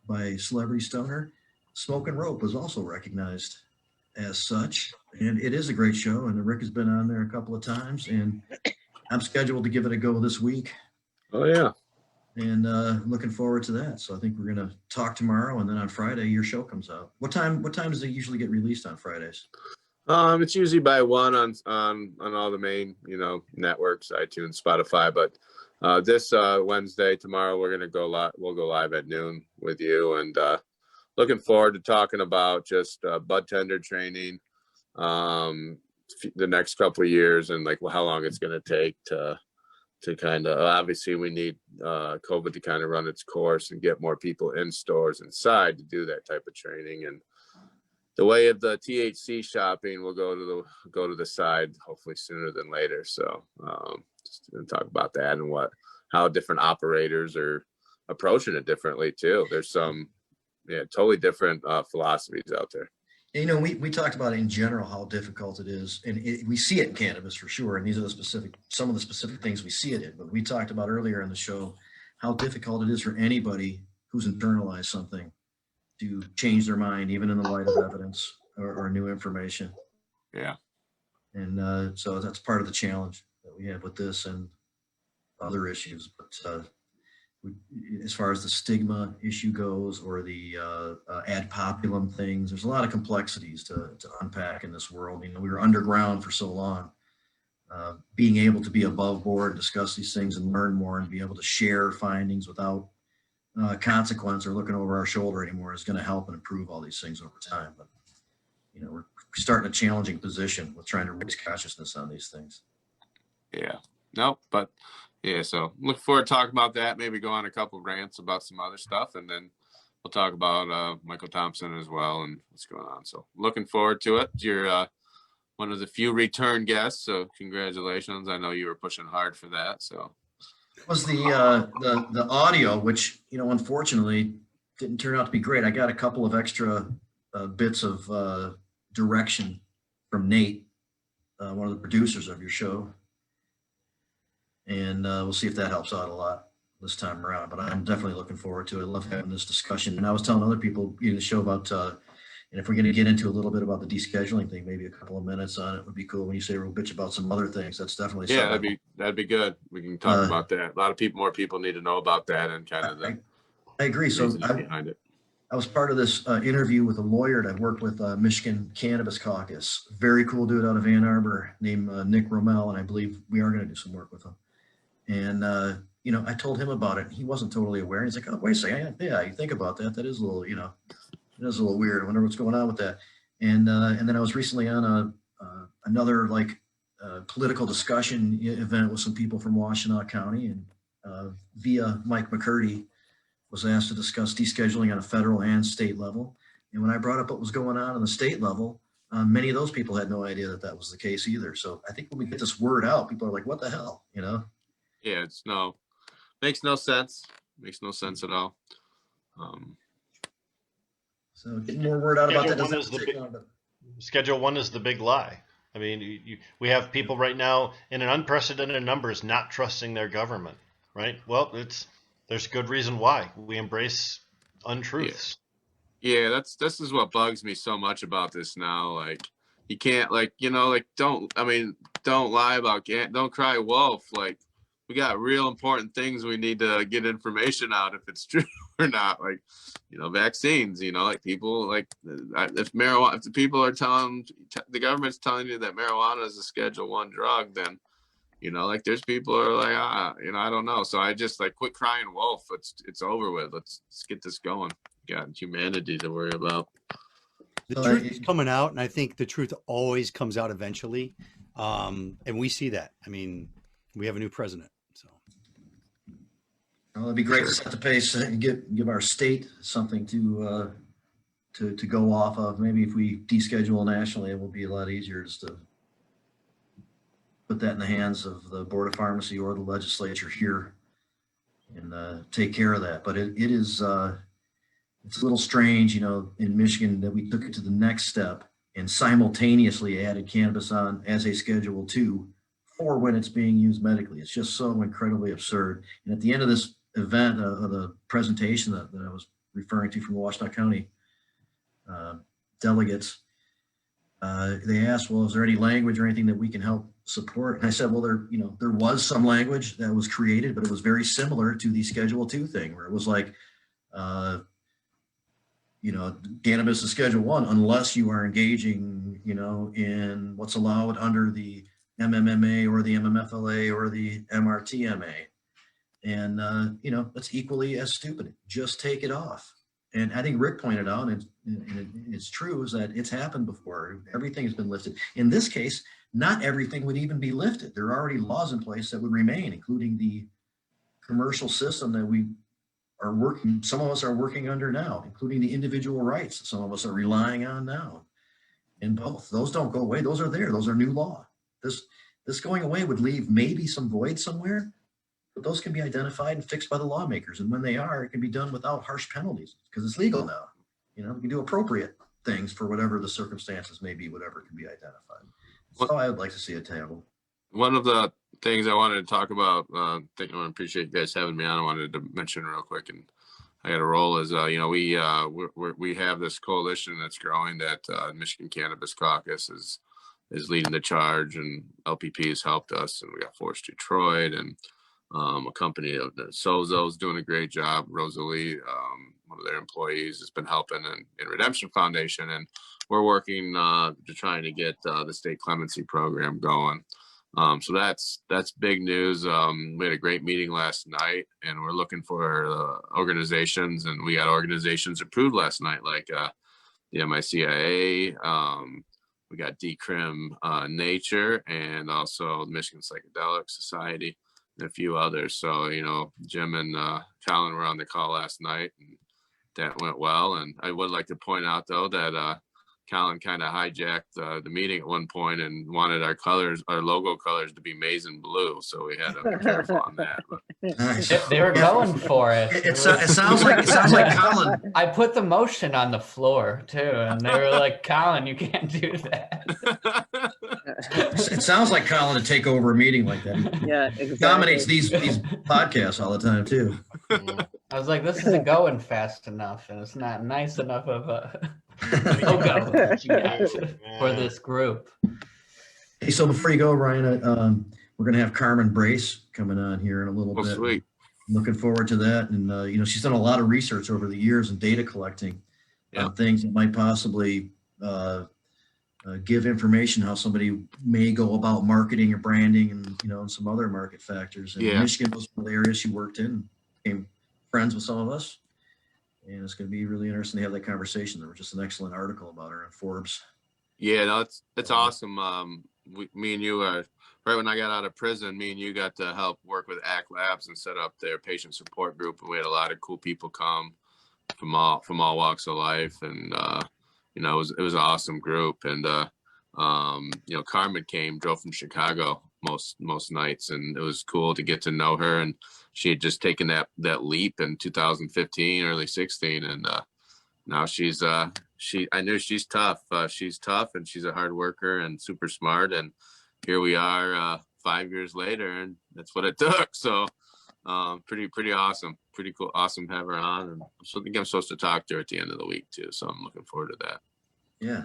by Celebrity Stoner. Smoking Rope was also recognized as such, and it is a great show. And Rick has been on there a couple of times, and I'm scheduled to give it a go this week, Oh yeah. and looking forward to that. So I think we're gonna talk tomorrow, and then on Friday your show comes out. What time does it usually get released on Fridays? It's usually by 1 on all the main, networks, iTunes, Spotify. But this Wednesday, tomorrow, we're gonna go live. We'll go live at noon with you, and looking forward to talking about just bud tender training, the next couple of years, and like how long it's gonna take to kind of, obviously we need COVID to kind of run its course and get more people in stores inside to do that type of training. And the way of the THC shopping will go to the side hopefully sooner than later. So just gonna talk about that and how different operators are approaching it differently too. There's some totally different philosophies out there. You know, we talked about in general how difficult it is, and we see it in cannabis for sure. And these are some of the specific things we see it in. But we talked about earlier in the show how difficult it is for anybody who's internalized something to change their mind, even in the light of evidence or new information. Yeah. And so that's part of the challenge that we have with this and other issues. But as far as the stigma issue goes, or the ad populum things, there's a lot of complexities to unpack in this world. You know, we were underground for so long. Being able to be above board, discuss these things and learn more and be able to share findings without consequence or looking over our shoulder anymore is going to help and improve all these things over time. But, you know, we're starting a challenging position with trying to raise consciousness on these things. Yeah. No, but yeah, so look forward to talking about that. Maybe go on a couple of rants about some other stuff, and then we'll talk about Michael Thompson as well and what's going on. So looking forward to it. You're one of the few return guests, so congratulations. I know you were pushing hard for that. So It was the audio, which, you know, unfortunately didn't turn out to be great. I got a couple of extra bits of direction from Nate, one of the producers of your show. And we'll see if that helps out a lot this time around. But I'm definitely looking forward to it. I love having this discussion. And I was telling other people in the show about, and if we're going to get into a little bit about the descheduling thing, maybe a couple of minutes on it would be cool. When you say a real bitch about some other things, that's definitely something. that'd be good. We can talk about that. A lot of more people need to know about that and kind of I agree. So behind it. I was part of this interview with a lawyer that I worked with, Michigan Cannabis Caucus. Very cool dude out of Ann Arbor named Nick Rommel, and I believe we are going to do some work with him. And, you know, I told him about it. He wasn't totally aware. He's like, oh, wait a second. Yeah, you think about that. That is a little, you know, it is a little weird. I wonder what's going on with that. And then I was recently on another political discussion event with some people from Washtenaw County, and via Mike McCurdy was asked to discuss descheduling on a federal and state level. And when I brought up what was going on the state level, many of those people had no idea that was the case either. So I think when we get this word out, people are like, what the hell, you know? Yeah, makes no sense. Makes no sense at all. So getting more word out about that Schedule one doesn't is the take big- long, but Schedule 1 is the big lie. I mean, we have people right now in an unprecedented numbers not trusting their government, right? Well, there's good reason why. We embrace untruths. Yeah, this is what bugs me so much about this now. Like, you can't, don't lie about, don't cry wolf. Like, we got real important things we need to get information out if it's true or not. Like, vaccines, like people like if marijuana, if the people are the government's telling you that marijuana is a Schedule I drug, then, like there's people who are like, I don't know. So I just like quit crying wolf. It's over with. Let's get this going. Got humanity to worry about. The truth is coming out, and I think the truth always comes out eventually. And we see that. I mean, we have a new president, so. Well, it'd be great to set the pace and give our state something to go off of. Maybe if we deschedule nationally, it will be a lot easier just to put that in the hands of the Board of Pharmacy or the legislature here and take care of that. But it is it's a little strange, in Michigan that we took it to the next step and simultaneously added cannabis on as a Schedule II for when it's being used medically. It's just so incredibly absurd. And at the end of this event, the presentation that I was referring to from the Washtenaw County delegates, they asked, well, is there any language or anything that we can help support? And I said, well, there was some language that was created, but it was very similar to the Schedule II thing, where it was like, cannabis is Schedule I unless you are engaging, in what's allowed under the MMMA or the MMFLA or the MRTMA. And, that's equally as stupid. Just take it off. And I think Rick pointed out, and it's true, is that it's happened before. Everything has been lifted. In this case, not everything would even be lifted. There are already laws in place that would remain, including the commercial system that we are working, some of us are working under now, including the individual rights that some of us are relying on now. And both, those don't go away. Those are there. Those are new law. This going away would leave maybe some void somewhere, but those can be identified and fixed by the lawmakers. And when they are, it can be done without harsh penalties because it's legal now. We can do appropriate things for whatever the circumstances may be, whatever can be identified. So I would like to see it tabled. One of the things I wanted to talk about, I appreciate you guys having me on. I wanted to mention real quick, and I got a roll is, we have this coalition that's growing that Michigan Cannabis Caucus is leading the charge, and LPP has helped us, and we got Force Detroit and a company of the Sozo's doing a great job. Rosalie, one of their employees, has been helping in Redemption Foundation, and we're working to trying to get the state clemency program going. So that's big news. We had a great meeting last night, and we're looking for organizations, and we got organizations approved last night, like the MICIA. We got Decrim Nature, and also the Michigan Psychedelic Society, and a few others. So, Jim and Colin were on the call last night, and that went well. And I would like to point out, though, that Colin kind of hijacked the meeting at one point and wanted our logo colors to be maize and blue. So we had to be careful on that. Nice. They were going for it. It sounds like Colin. I put the motion on the floor too, and they were like, "Colin, you can't do that." It sounds like Colin to take over a meeting like that. Yeah, exactly. Dominates these podcasts all the time too. I was like, "This isn't going fast enough, and it's not nice enough of a logo for this group." Hey, so before you go, Ryan, we're going to have Carmen Brace coming on here in a little bit. Sweet. Looking forward to that. And, she's done a lot of research over the years and data collecting on things that might possibly give information how somebody may go about marketing or branding and some other market factors. And Michigan was one of the areas she worked in and became friends with some of us. And it's going to be really interesting to have that conversation. There was just an excellent article about her in Forbes. Yeah, no, it's awesome. Me and you, right when I got out of prison, me and you got to help work with ACT Labs and set up their patient support group. And we had a lot of cool people come from all walks of life. And, it was an awesome group. And, Carmen drove from Chicago most nights, and it was cool to get to know her. And she had just taken that leap in 2015, early 16. And, now I knew she's tough. She's tough, and she's a hard worker and super smart. And here we are 5 years later, and that's what it took. So pretty awesome. Pretty cool. Awesome to have her on. And I think I'm supposed to talk to her at the end of the week too. So I'm looking forward to that. Yeah.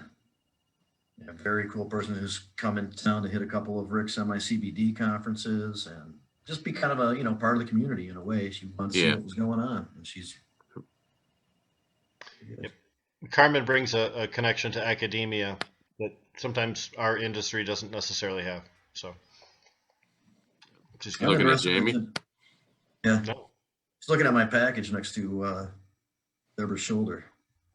Very cool person who's come in town to hit a couple of Rick's MICBD conferences and just be kind of a, part of the community in a way. She wants to see Yeah. what was going on, and she's. Yep. Carmen brings a connection to academia that sometimes our industry doesn't necessarily have. So, just I'm Looking at interested in- Jamie? Yeah, no, she's looking at my package next to Debra's shoulder.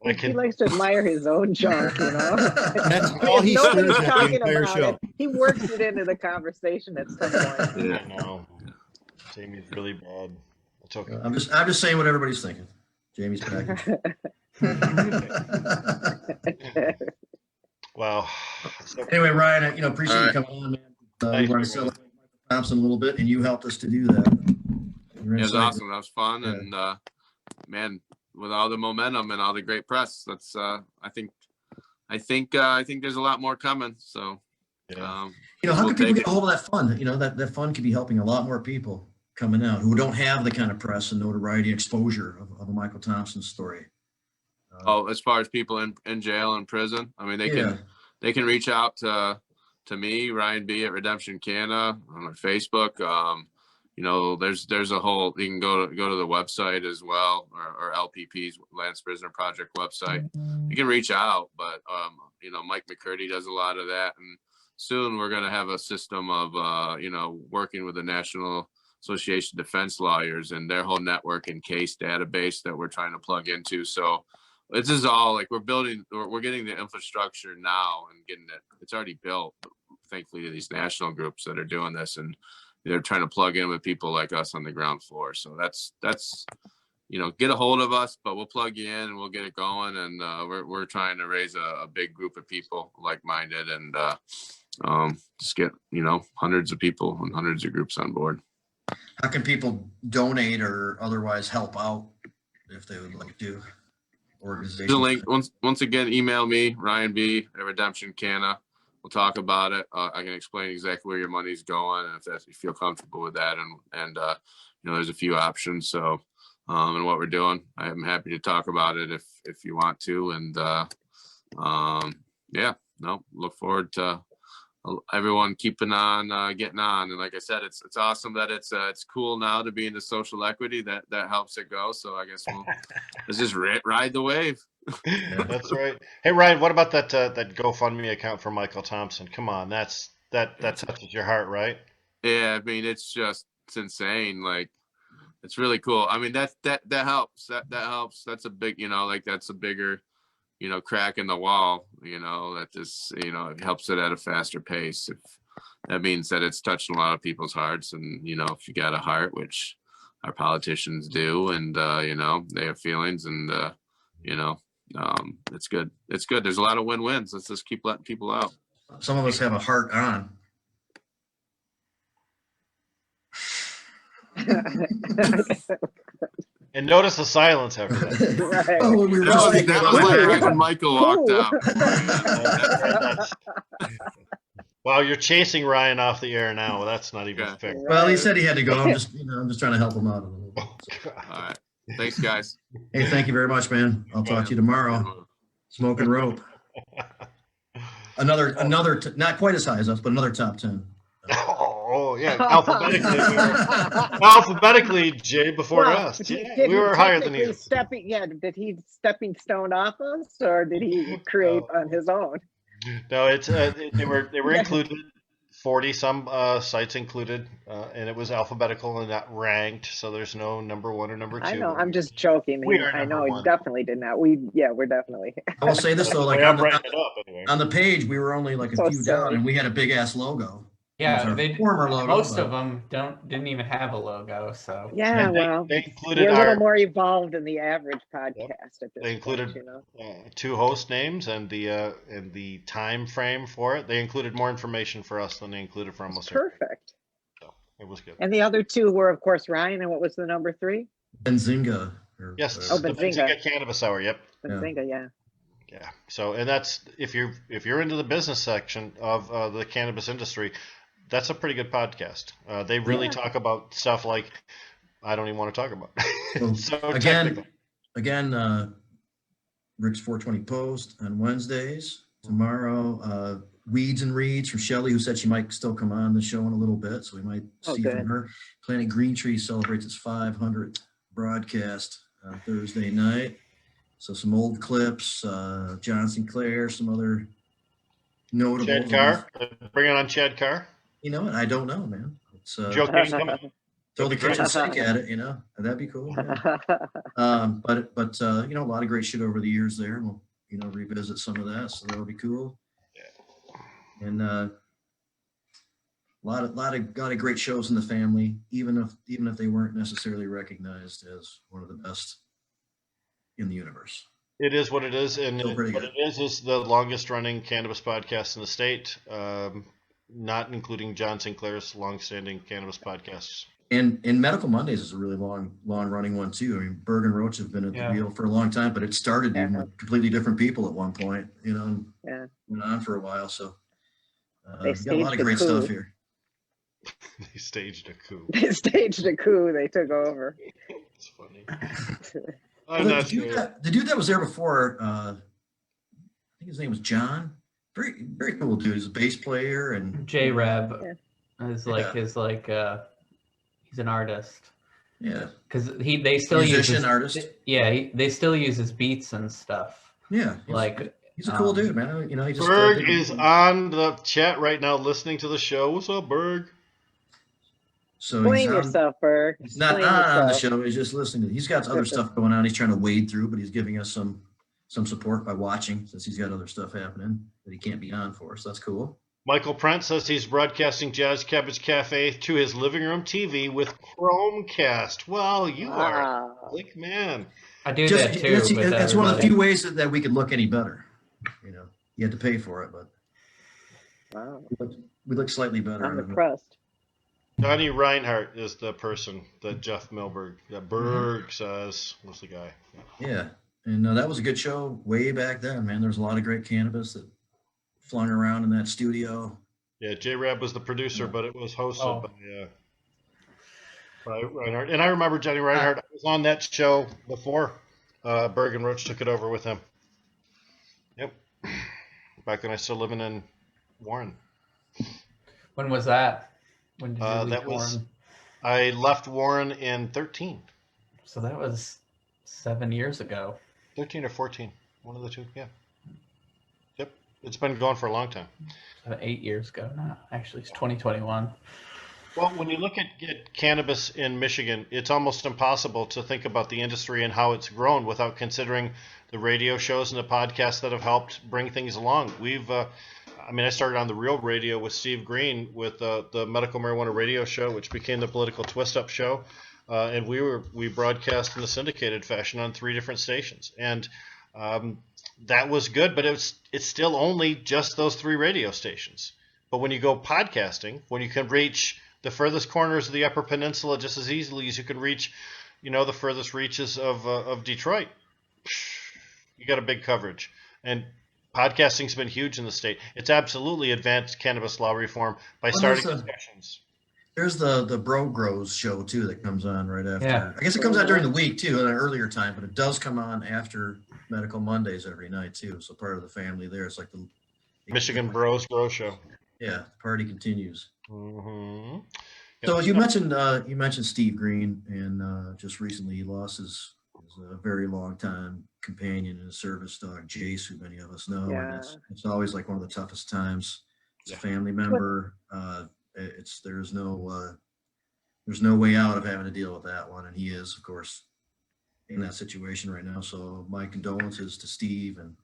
I He can. likes to admire his own junk, That's If all he nobody's stares at the talking entire about show. it, he works it into the conversation at some point. Yeah. I know. Jamie's really bad. It's okay. I'm just saying what everybody's thinking. Jamie's package. Wow. So, Anyway, Ryan, appreciate All you right. coming on, man. We Thank want you, to celebrate Michael Thompson a little bit, and you helped us to do that. Your It was insight- awesome. That was fun, Yeah. and man, with all the momentum and all the great press, that's I think there's a lot more coming. So, yeah. how we'll can people take get it. a hold of that fund? That fund could be helping a lot more people coming out who don't have the kind of press and notoriety and exposure of a Michael Thompson story. Oh, as far as people in jail and prison, I mean, they can reach out to me, Ryan B at Redemption Canada on our Facebook. There's a whole, you can go to the website as well, or LPP's Lance Prisoner Project website. You can reach out, but Mike McCurdy does a lot of that, and soon we're going to have a system of working with the National Association of Defense Lawyers and their whole network and case database that we're trying to plug into. So this is all like we're getting the infrastructure now and getting it. It's already built, thankfully, to these national groups that are doing this, and they're trying to plug in with people like us on the ground floor. So that's get a hold of us, but we'll plug you in and we'll get it going. And we're trying to raise a big group of people like-minded and just get hundreds of people and hundreds of groups on board. How can people donate or otherwise help out if they would like to? Organization. There's a link. Once again, email me, Ryan B at Redemption Canada. We'll talk about it. I can explain exactly where your money's going, and if you feel comfortable with that. And there's a few options. So, and what we're doing, I'm happy to talk about it if you want to. And look forward to everyone keeping on, getting on. And like I said, it's awesome that it's cool now to be into social equity. That helps it go. So I guess let's just ride the wave. That's right. Hey Ryan, what about that GoFundMe account for Michael Thompson? Come on, that touches your heart, right? Yeah, I mean it's insane. Like it's really cool. I mean that helps. That helps. That's a big that's a bigger crack in the wall. That just it helps it at a faster pace. If that means that it's touching a lot of people's hearts, and if you got a heart, which our politicians do, and they have feelings, and it's good. It's good. There's a lot of win-wins. Let's just keep letting people out. Some of us have a heart on. And notice the silence after that. Right. Oh, we were just thinking That about was like that. when Michael walked out. Wow, you're chasing Ryan off the air now. Well, that's not even Okay. fair. Well, he said he had to go. I'm just trying to help him out a little bit. So. All right. Thanks, guys. Hey, thank you very much, man. I'll talk to you tomorrow. Smoking rope. Another, not quite as high as us, but another top 10. Oh yeah, alphabetically, Jay before us. Yeah, we were higher than you. Did he stepping stone off us, or did he create on his own? No, it's they were included. 40 some sites included, and it was alphabetical and not ranked, so there's no number one or number two. I know, I'm just joking. I know he definitely did not. We're definitely. I will say this though, like I'm writing it up anyway. on the page, we were only like a So few silly. down, and we had a big ass logo. Yeah, Former logo. most of them didn't even have a logo. So Yeah, And well, they included we're a little our. more evolved than the average podcast at this They included point, two host names and the time frame for it. They included more information for us than they included for almost everyone. Perfect. So it was good. And the other two were, of course, Ryan. And what was the number 3? Benzinga. Yes, whatever. Oh, the Benzinga. Benzinga Cannabis Hour. Yep. Benzinga, yeah. Yeah. So, and that's if you're into the business section of the cannabis industry, that's a pretty good podcast. They really talk about stuff like I don't even want to talk about. So technical. Again, Rick's 420 Post on Wednesdays. Tomorrow, Weeds and Reeds from Shelley, who said she might still come on the show in a little bit, so we might Oh, see good. from her. Planet Green Tree celebrates its 500th broadcast Thursday night. So some old clips, John Sinclair, some other notables. Chad Carr, bring it on Chad Carr. You know, I don't know, man. It's Joe King coming. throw the That'd be great. kitchen sink at it, you know. That'd be cool. Yeah. But you know, a lot of great shit over the years there. And we'll, you know, revisit some of that, so that'll be cool. And a lot of great shows in the family, even if they weren't necessarily recognized as one of the best in the universe. It is what it is, and Still pretty what good. it is the longest running cannabis podcast in the state, not including John Sinclair's longstanding cannabis podcasts. And Medical Mondays is a really long running one too. I mean, Berg and Roach have been at the wheel for a long time, but it started even with completely different people at one point, you know, and went on for a while. So They got a lot of staged a great coup. stuff here. They staged a coup. They staged a coup. They took over. It's funny. I'm not The sure. dude that was there before, I think his name was John. Very, very cool dude. He's a bass player and J-Rab Yeah. is like his he's an artist yeah, because they still musician, use his, artist. they still use his beats and stuff. Yeah, he's a cool dude, man. You know, he just Berg is on the chat right now listening to the show. What's up, Berg? So Blame yourself, Berg. He's not Blame on the yourself. show. He's just listening to. He's got other stuff going on. He's trying to wade through, but he's giving us some support by watching, since he's got other stuff happening that he can't be on for. So that's cool. Michael Prent says he's broadcasting Jazz Cabbage Cafe to his living room TV with Chromecast. Well, you are a slick man. I do that too. That's one of the few ways that we could look any better. You know, you had to pay for it, but Wow. we look slightly better. I'm impressed. Donnie Reinhardt is the person that Jeff Milberg, Berg says was the guy. Yeah, and that was a good show way back then, man. There's a lot of great cannabis that flung around in that studio. Yeah, J-Rab was the producer, but it was hosted by Reinhardt. And I remember Johnny Reinhardt. I was on that show before Berg and Roach took it over with him. Yep. Back when I was still living in Warren. When was that? When did you leave that was Warren? I left Warren in 13. So that was 7 years ago. 13 or 14. One of the two, yeah. Yep. It's been going for a long time. 8 years ago now. Actually, it's 2021. Well, when you look at cannabis in Michigan, it's almost impossible to think about the industry and how it's grown without considering the radio shows and the podcasts that have helped bring things along. I started on the Real Radio with Steve Green with the Medical Marijuana Radio Show, which became the Political Twist Up Show. And we broadcast in the syndicated fashion on 3 different stations. And that was good, but it's still only just those 3 radio stations. But when you go podcasting, when you can reach the furthest corners of the Upper Peninsula just as easily as you can reach, the furthest reaches of Detroit, you got a big coverage. And podcasting's been huge in the state. It's absolutely advanced cannabis law reform by starting discussions. There's the Bro Grows show too that comes on right after. Yeah. I guess it comes out during the week too, at an earlier time, but it does come on after Medical Mondays every night too. So part of the family there. It's like the Michigan Bros Grow Show. Yeah, the party continues. Mm-hmm. So as you mentioned Steve Green, and just recently he lost his very long time companion and service dog Jace, who many of us know. Yeah. And it's always like one of the toughest times. It's a family member. There's no way out of having to deal with that one, and he is, of course, in that situation right now. So my condolences to Steve and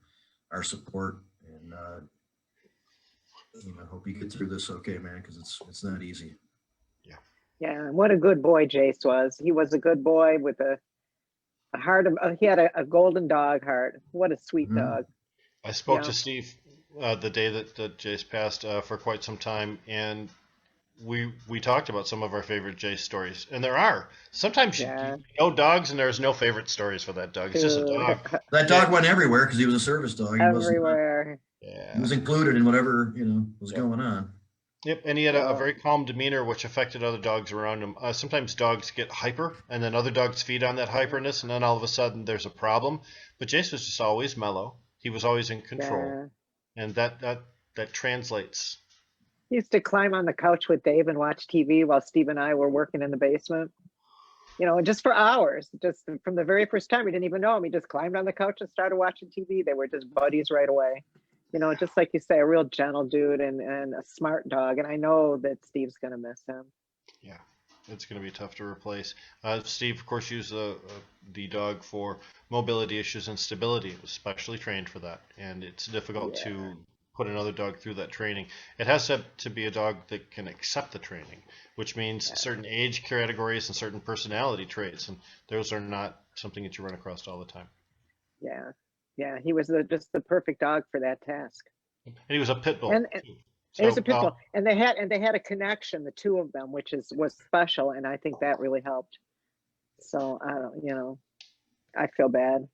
our support, and I hope you get through this okay, man, because it's not easy. Yeah, what a good boy Jace was. He was a good boy with a heart of. He had a golden dog heart. What a sweet dog. I spoke to Steve the day that Jace passed for quite some time, and we talked about some of our favorite Jace stories, and there are. Sometimes you know dogs, and there's no favorite stories for that dog. It's just a dog. That dog went everywhere because he was a service dog. Everywhere. He was included in whatever was going on. Yep, and he had a very calm demeanor, which affected other dogs around him. Sometimes dogs get hyper, and then other dogs feed on that hyperness, and then all of a sudden there's a problem. But Jace was just always mellow. He was always in control, and that that translates. He used to climb on the couch with Dave and watch TV while Steve and I were working in the basement. You know, just for hours. Just from the very first time, we didn't even know him. He just climbed on the couch and started watching TV. They were just buddies right away. You know, just like you say, a real gentle dude and a smart dog. And I know that Steve's going to miss him. Yeah, it's going to be tough to replace. Steve, of course, used the dog for mobility issues and stability. It was specially trained for that. And it's difficult to put another dog through that training. It has to be a dog that can accept the training, which means certain age categories and certain personality traits. And those are not something that you run across all the time. Yeah. Yeah, he was just the perfect dog for that task. And he was a pit bull. And it was a pit bull, and they had a connection, the two of them, which was special, and I think that really helped. So I don't, you know, I feel bad.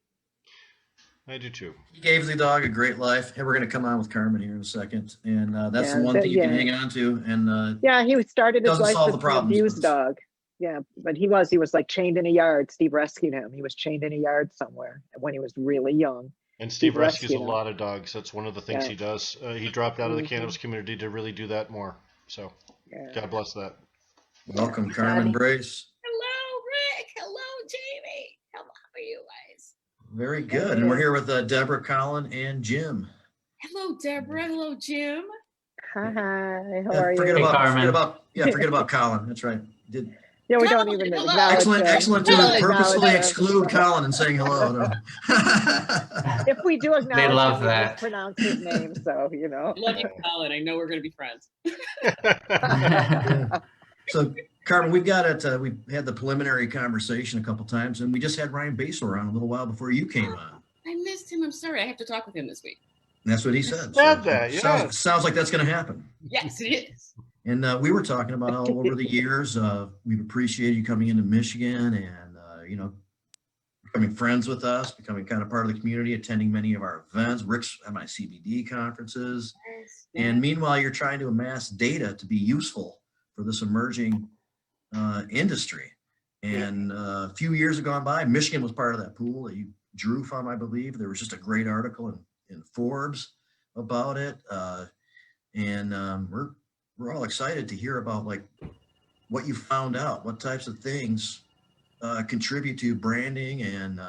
I do too. He gave the dog a great life. And we're going to come on with Carmen here in a second, and that's the one thing you can hang on to. And he started his life solve as the an problems, abused dog. Yeah, but he was like chained in a yard. Steve rescued him. He was chained in a yard somewhere when he was really young. And Steve rescues a lot of dogs. That's one of the things he does. He dropped out of the cannabis community to really do that more. So God bless that. Welcome, Carmen Brace. Hello, Rick. Hello, Jamie. How are you guys? Very good. And we're here with Debra, Colin, and Jim. Hello, Debra. Hello, Jim. Hi. How are you? Forget about Colin. That's right. Yeah, we don't even acknowledge excellent to purposefully exclude Colin and saying hello. No. If we do acknowledge, They love we that. mispronounce his name, so you know. I love you, Colin. I know we're going to be friends. So, Carmen, we've got it. We had the preliminary conversation a couple times, and we just had Ryan Basore on a little while before you came on. I missed him. I'm sorry. I have to talk with him this week. And that's what he said. Sounds like that's going to happen. Yes, it is. And we were talking about how over the years, we've appreciated you coming into Michigan and, you know, becoming friends with us, becoming kind of part of the community, attending many of our events, Rick's MICBD conferences. Yes. And meanwhile, you're trying to amass data to be useful for this emerging industry. And a few years have gone by, Michigan was part of that pool that you drew from, I believe. There was just a great article in Forbes about it. We're all excited to hear about like what you found out, what types of things contribute to branding and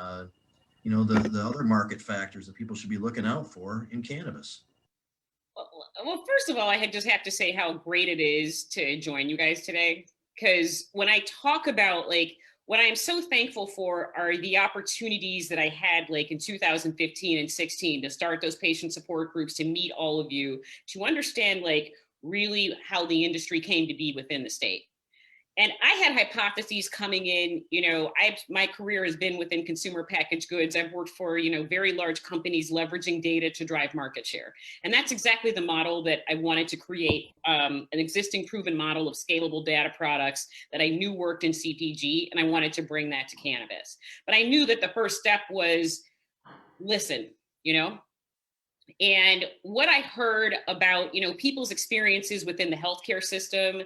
you know, the other market factors that people should be looking out for in cannabis. Well, first of all, I just have to say how great it is to join you guys today, because when I talk about like what I'm so thankful for are the opportunities that I had like in 2015 and 16 to start those patient support groups, to meet all of you, to understand like really how the industry came to be within the state. And I had hypotheses coming in, you know, my career has been within consumer packaged goods. I've worked for, you know, very large companies leveraging data to drive market share. And that's exactly the model that I wanted to create, an existing proven model of scalable data products that I knew worked in CPG, and I wanted to bring that to cannabis. But I knew that the first step was listen, you know. And what I heard about, you know, people's experiences within the healthcare system,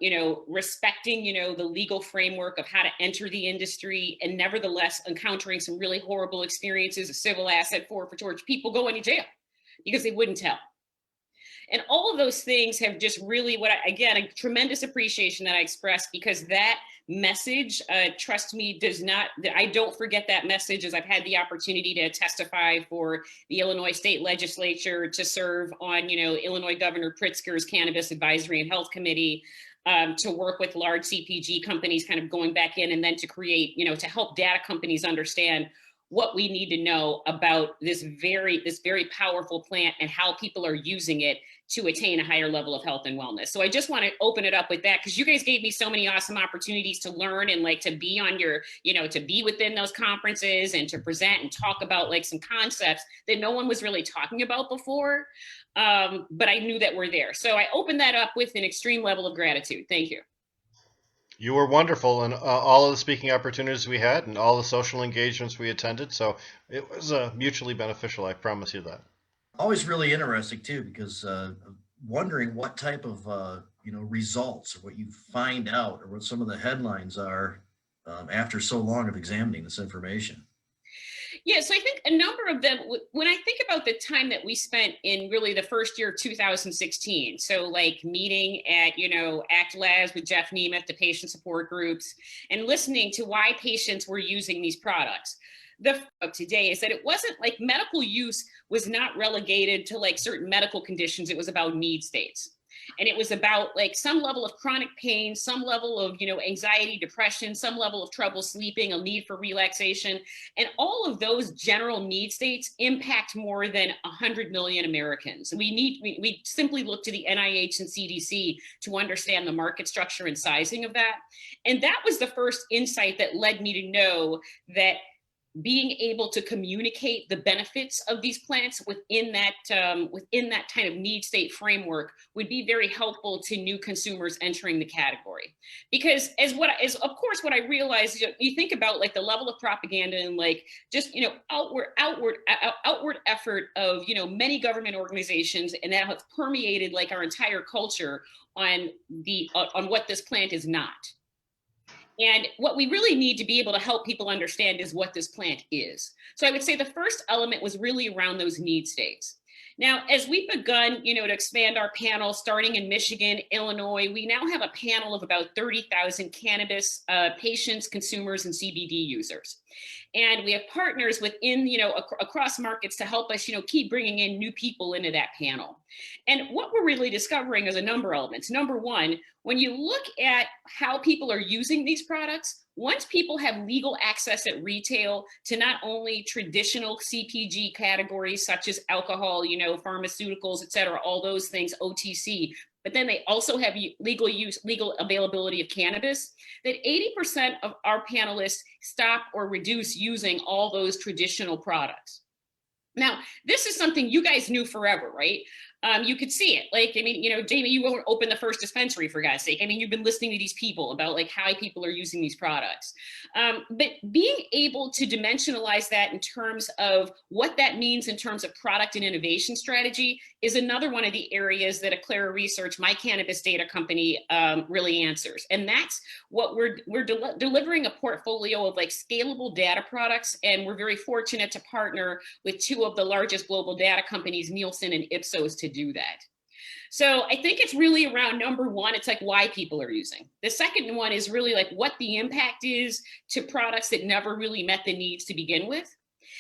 you know, respecting, you know, the legal framework of how to enter the industry, and nevertheless encountering some really horrible experiences of civil asset forfeiture, people going to jail because they wouldn't tell. And all of those things have just really again, a tremendous appreciation that I express, because that message, trust me, I don't forget that message, as I've had the opportunity to testify for the Illinois State Legislature, to serve on, you know, Illinois Governor Pritzker's Cannabis Advisory and Health Committee, to work with large CPG companies kind of going back in, and then to create, you know, to help data companies understand what we need to know about this very powerful plant and how people are using it to attain a higher level of health and wellness. So I just want to open it up with that, because you guys gave me so many awesome opportunities to learn and like to be on your, you know, to be within those conferences and to present and talk about like some concepts that no one was really talking about before. But I knew that we're there. So I opened that up with an extreme level of gratitude. Thank you. You were wonderful in all of the speaking opportunities we had and all the social engagements we attended. So it was mutually beneficial. I promise you that. Always really interesting too, because wondering what type of you know, results, or what you find out, or what some of the headlines are after so long of examining this information. Yeah, so I think a number of them, when I think about the time that we spent in really the first year of 2016, so like meeting at, ACT Labs with Jeff Nemeth, the patient support groups, and listening to why patients were using these products. The of today is that it wasn't like medical use was not relegated to like certain medical conditions. It was about need states. And it was about like some level of chronic pain, some level of, anxiety, depression, some level of trouble sleeping, a need for relaxation. And all of those general need states impact more than 100 million Americans. We simply look to the NIH and CDC to understand the market structure and sizing of that. And that was the first insight that led me to know that being able to communicate the benefits of these plants within that kind of need state framework would be very helpful to new consumers entering the category. Because of course what I realized, you think about like the level of propaganda and like just outward effort of many government organizations, and that have permeated like our entire culture on what this plant is not. And what we really need to be able to help people understand is what this plant is. So I would say the first element was really around those need states. Now, as we've begun, to expand our panel, starting in Michigan, Illinois, we now have a panel of about 30,000 cannabis patients, consumers, and CBD users. And we have partners within, across markets to help us, keep bringing in new people into that panel. And what we're really discovering is a number of elements. Number one, when you look at how people are using these products, once people have legal access at retail to not only traditional CPG categories such as alcohol, pharmaceuticals, et cetera, all those things, OTC, but then they also have legal availability of cannabis, that 80% of our panelists stop or reduce using all those traditional products. Now, this is something you guys knew forever, right? You could see it. Like, Jamie, you won't open the first dispensary, for God's sake. You've been listening to these people about like how people are using these products. But being able to dimensionalize that in terms of what that means in terms of product and innovation strategy is another one of the areas that ACLARA Research, my cannabis data company, really answers. And that's what we're delivering a portfolio of like scalable data products. And we're very fortunate to partner with two of the largest global data companies, Nielsen and Ipsos, to do that. So I think it's really around number one, it's like why people are using. The second one is really like what the impact is to products that never really met the needs to begin with.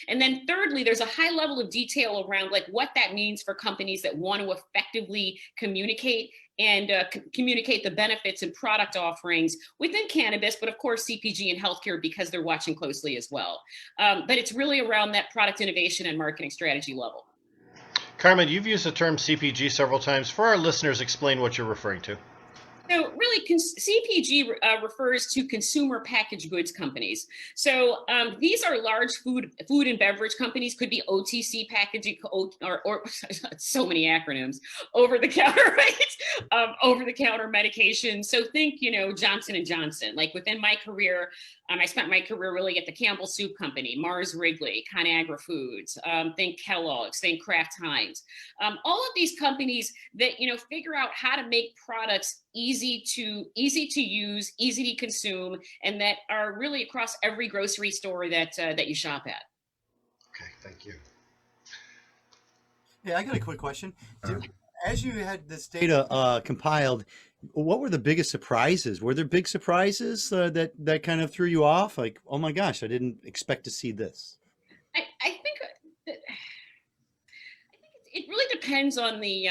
And then thirdly, there's a high level of detail around like what that means for companies that want to effectively communicate and communicate the benefits and product offerings within cannabis, but of course CPG and healthcare because they're watching closely as well. But it's really around that product innovation and marketing strategy level. Carmen, you've used the term CPG several times. For our listeners, explain what you're referring to. So really, CPG refers to consumer packaged goods companies. So these are large food and beverage companies, could be OTC packaging, or so many acronyms, over the counter, right? Over the counter medications. So think, Johnson & Johnson. Like within my career, I spent my career really at the Campbell Soup Company, Mars Wrigley, ConAgra Foods, think Kellogg's, think Kraft Heinz. All of these companies that, figure out how to make products easy to use, easy to consume, and that are really across every grocery store that you shop at. Okay, thank you. Hey, I got a quick question. As you had this data compiled, what were the biggest surprises? Were there big surprises that kind of threw you off? Like, oh my gosh, I didn't expect to see this. I think it really depends on the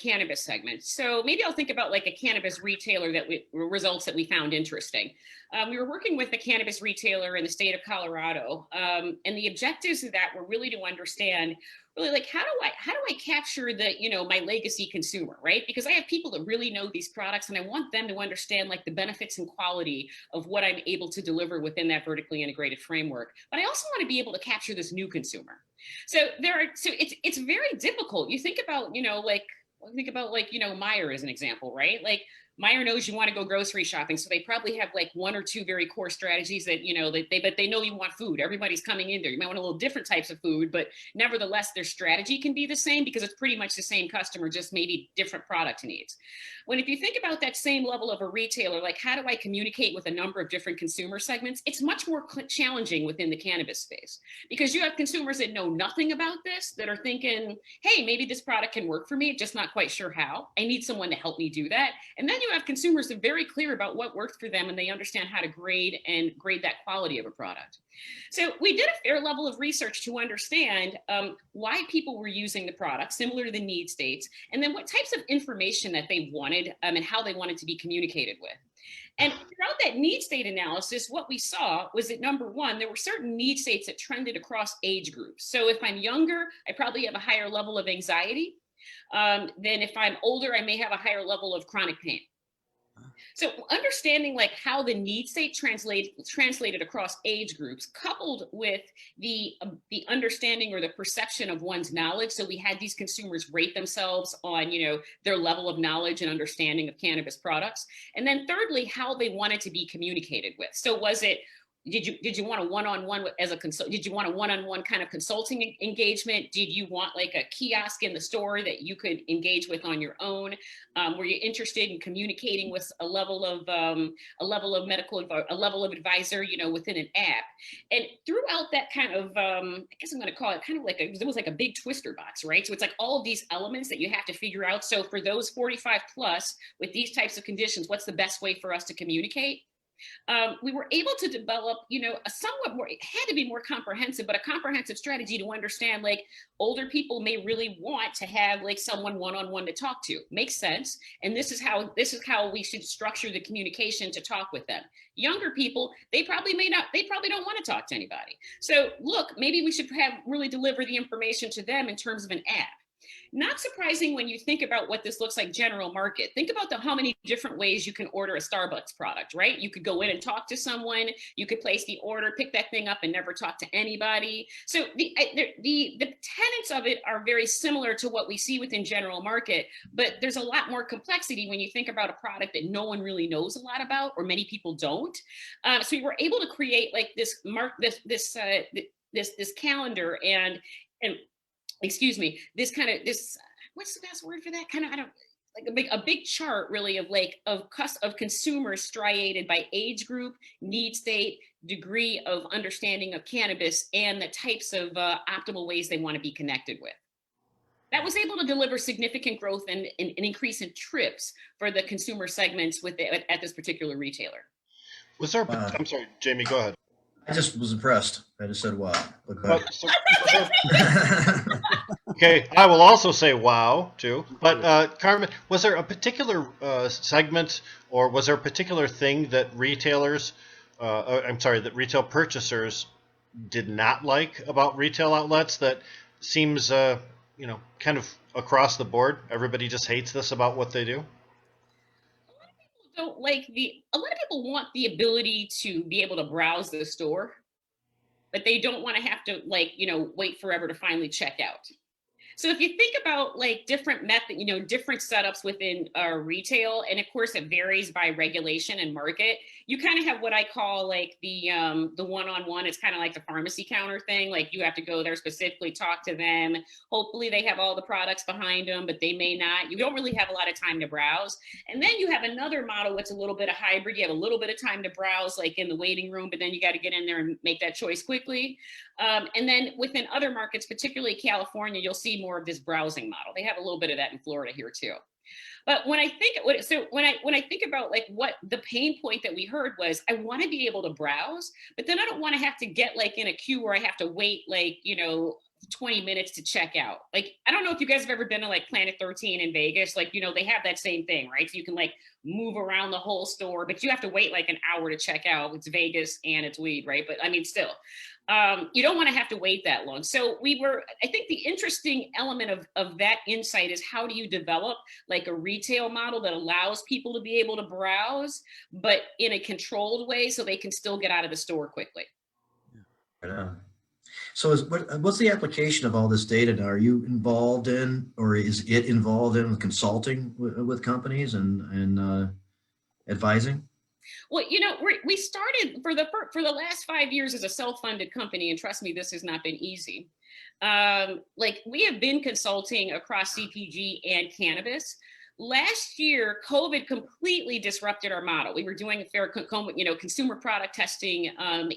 cannabis segment. So maybe I'll think about like a cannabis retailer results that we found interesting. We were working with a cannabis retailer in the state of Colorado, and the objectives of that were really to understand really like how do I capture the my legacy consumer, right? Because I have people that really know these products and I want them to understand like the benefits and quality of what I'm able to deliver within that vertically integrated framework. But I also want to be able to capture this new consumer. So it's very difficult. You think about Meijer as an example, right? Like Meijer knows you want to go grocery shopping, so they probably have like one or two very core strategies that but they know you want food. Everybody's coming in there. You might want a little different types of food, but nevertheless, their strategy can be the same because it's pretty much the same customer, just maybe different product needs. When if you think about that same level of a retailer, like how do I communicate with a number of different consumer segments? It's much more challenging within the cannabis space because you have consumers that know nothing about this, that are thinking, hey, maybe this product can work for me, just not quite sure how. I need someone to help me do that. And then you have consumers that are very clear about what works for them and they understand how to grade that quality of a product. So we did a fair level of research to understand why people were using the product, similar to the need states, and then what types of information that they wanted and how they wanted to be communicated with. And throughout that need state analysis, what we saw was that number one, there were certain need states that trended across age groups. So if I'm younger, I probably have a higher level of anxiety. Then if I'm older, I may have a higher level of chronic pain. So understanding like how the need state translated across age groups, coupled with the understanding or the perception of one's knowledge. So we had these consumers rate themselves on, their level of knowledge and understanding of cannabis products. And then thirdly, how they wanted to be communicated with. So was it, did you want a one-on-one as a consult? Did you want a one-on-one kind of consulting engagement? Did you want like a kiosk in the store that you could engage with on your own? Were you interested in communicating with a level of advisor, within an app? And throughout that kind of, I guess I'm going to call it kind of like it was like a big twister box, right? So it's like all of these elements that you have to figure out. So for those 45 plus with these types of conditions, what's the best way for us to communicate? We were able to develop, a somewhat more, it had to be more comprehensive, but a comprehensive strategy to understand like older people may really want to have like someone one-on-one to talk to. Makes sense. And this is how we should structure the communication to talk with them. Younger people, they probably don't want to talk to anybody. So look, maybe we should really deliver the information to them in terms of an app. Not surprising when you think about what this looks like general market. Think about how many different ways you can order a Starbucks product, right? You could go in and talk to someone, you could place the order, pick that thing up and never talk to anybody. So the tenets of it are very similar to what we see within general market, but there's a lot more complexity when you think about a product that no one really knows a lot about, or many people don't. So we were able to create like this calendar and excuse me, this what's the best word for that? Kind of, I don't like a big chart really of consumers striated by age group, need state, degree of understanding of cannabis, and the types of optimal ways they want to be connected with. That was able to deliver significant growth and an increase in trips for the consumer segments at this particular retailer. Was there? I'm sorry, Jamie. Go ahead. I just was impressed. I just said, wow. Okay, I will also say wow, too. But Carmen, was there a particular segment or was there a particular thing that that retail purchasers did not like about retail outlets that seems, kind of across the board? Everybody just hates this about what they do? A lot of people want the ability to be able to browse the store, but they don't want to have to wait forever to finally check out. So if you think about like different different setups within retail, and of course it varies by regulation and market, you kind of have what I call like the one-on-one. It's kind of like the pharmacy counter thing. Like you have to go there specifically, talk to them. Hopefully they have all the products behind them, but they may not. You don't really have a lot of time to browse. And then you have another model that's a little bit of hybrid. You have a little bit of time to browse like in the waiting room, but then you got to get in there and make that choice quickly. And then within other markets, particularly California, you'll see more of this browsing model. They have a little bit of that in Florida here too. But when I think about like what the pain point that we heard was, I want to be able to browse, but then I don't want to have to get like in a queue where I have to wait 20 minutes to check out. Like, I don't know if you guys have ever been to like Planet 13 in Vegas, they have that same thing, right? So you can like move around the whole store, but you have to wait like an hour to check out. It's Vegas and it's weed, right? But I mean, still, you don't want to have to wait that long. So I think the interesting element of that insight is how do you develop like a retail model that allows people to be able to browse, but in a controlled way so they can still get out of the store quickly. Yeah. So what's the application of all this data now? Are you involved in, or is it involved in consulting with companies and advising? Well, we started for the last 5 years as a self-funded company, and trust me, this has not been easy. We have been consulting across CPG and cannabis, last year, COVID completely disrupted our model. We were doing fair, consumer product testing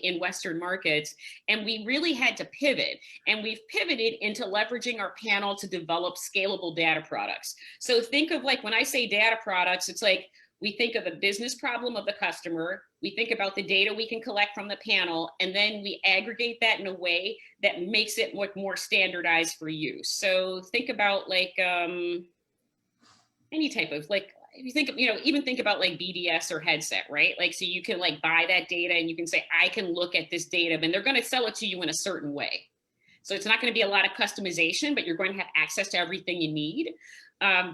in Western markets, and we really had to pivot. And we've pivoted into leveraging our panel to develop scalable data products. So think of like, when I say data products, it's like, we think of the business problem of the customer, we think about the data we can collect from the panel, and then we aggregate that in a way that makes it look more standardized for use. So think about like any type of like, if you think of, even think about like BDS or headset, right? Like, so you can like buy that data and you can say, I can look at this data, and they're going to sell it to you in a certain way. So it's not going to be a lot of customization, but you're going to have access to everything you need.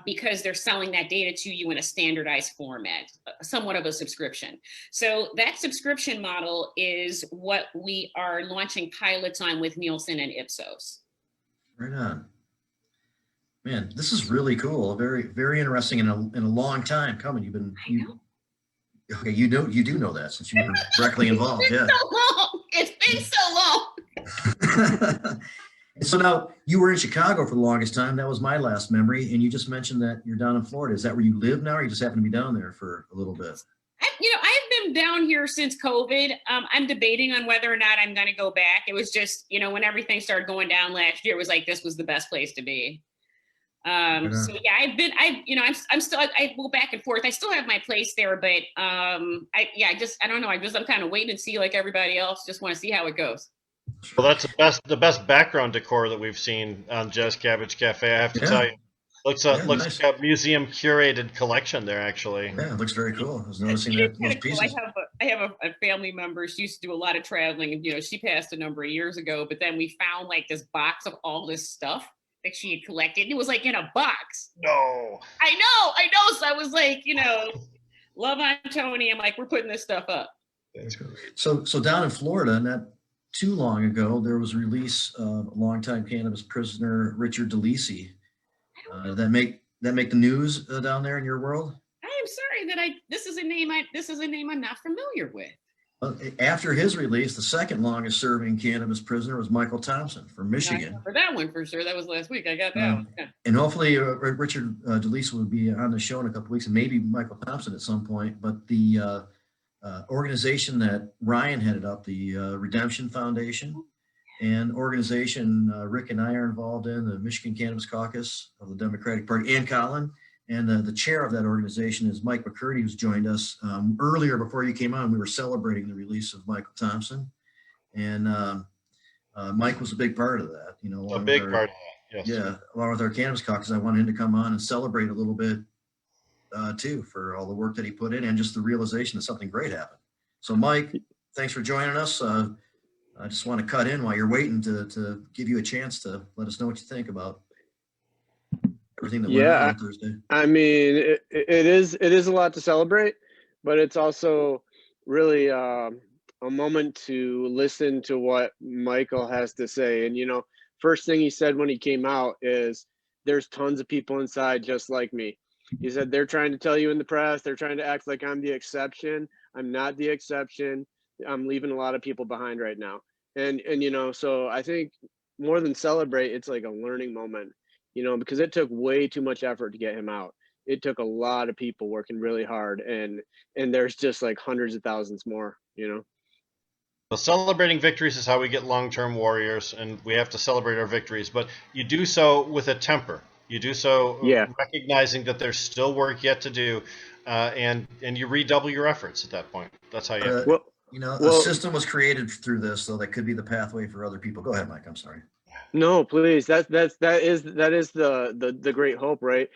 Because they're selling that data to you in a standardized format, somewhat of a subscription. So that subscription model is what we are launching pilots on with Nielsen and Ipsos. Right on. Man, this is really cool. Very, very interesting, in a long time coming. Okay, you do know that since you were directly involved. Yeah. So long. It's been so long. So now, you were in Chicago for the longest time. That was my last memory. And you just mentioned that you're down in Florida. Is that where you live now, or you just happen to be down there for a little bit? I've been down here since COVID. I'm debating on whether or not I'm going to go back. It was just, when everything started going down last year, it was like, this was the best place to be. So yeah, I'm still, I go back and forth. I still have my place there, but I don't know. I'm kind of waiting and see, like everybody else, just want to see how it goes. Well, that's the best background decor that we've seen on Jazz Cabbage Cafe. I have to tell you, looks nice. Like a museum curated collection there, actually. Yeah, it looks very cool. I was noticing that those pieces. Cool. I have a family member. She used to do a lot of traveling, and she passed a number of years ago. But then we found like this box of all this stuff that she had collected. And it was like in a box. No. I know. So I was like, love on Tony. I'm like, we're putting this stuff up. That's cool. So down in Florida, not too long ago, there was a release of a longtime cannabis prisoner, Richard DeLisi. That make the news down there in your world? I am sorry that this is a name I'm not familiar with. After his release, the second longest serving cannabis prisoner was Michael Thompson from Michigan. For that one for sure. That was last week. I got that one. Yeah. And hopefully Richard DeLisi will be on the show in a couple of weeks, and maybe Michael Thompson at some point. But the organization that Ryan headed up, the Redemption Foundation, and organization Rick and I are involved in, the Michigan Cannabis Caucus of the Democratic Party, and Colin. And the chair of that organization is Mike McCurdy, who's joined us. Earlier, before you came on, we were celebrating the release of Michael Thompson. And Mike was a big part of that. A big part of that, yes. Yeah, along with our Cannabis Caucus, I wanted him to come on and celebrate a little bit too, for all the work that he put in and just the realization that something great happened. So Mike, thanks for joining us. I just want to cut in while you're waiting to give you a chance to let us know what you think about everything that went on Thursday. I mean, it is a lot to celebrate, but it's also really a moment to listen to what Michael has to say. And first thing he said when he came out is, there's tons of people inside just like me. He said, they're trying to tell you in the press, they're trying to act like I'm the exception. I'm not the exception. I'm leaving a lot of people behind right now. And so I think more than celebrate, it's like a learning moment, because it took way too much effort to get him out. It took a lot of people working really hard, and there's just like hundreds of thousands more, Well, celebrating victories is how we get long-term warriors, and we have to celebrate our victories, but you do so with a temper. You do so recognizing that there's still work yet to do, and you redouble your efforts at that point. That's how you a system was created through this, so that could be the pathway for other people. Go ahead, Mike. I'm sorry. No, please. That is the great hope, right?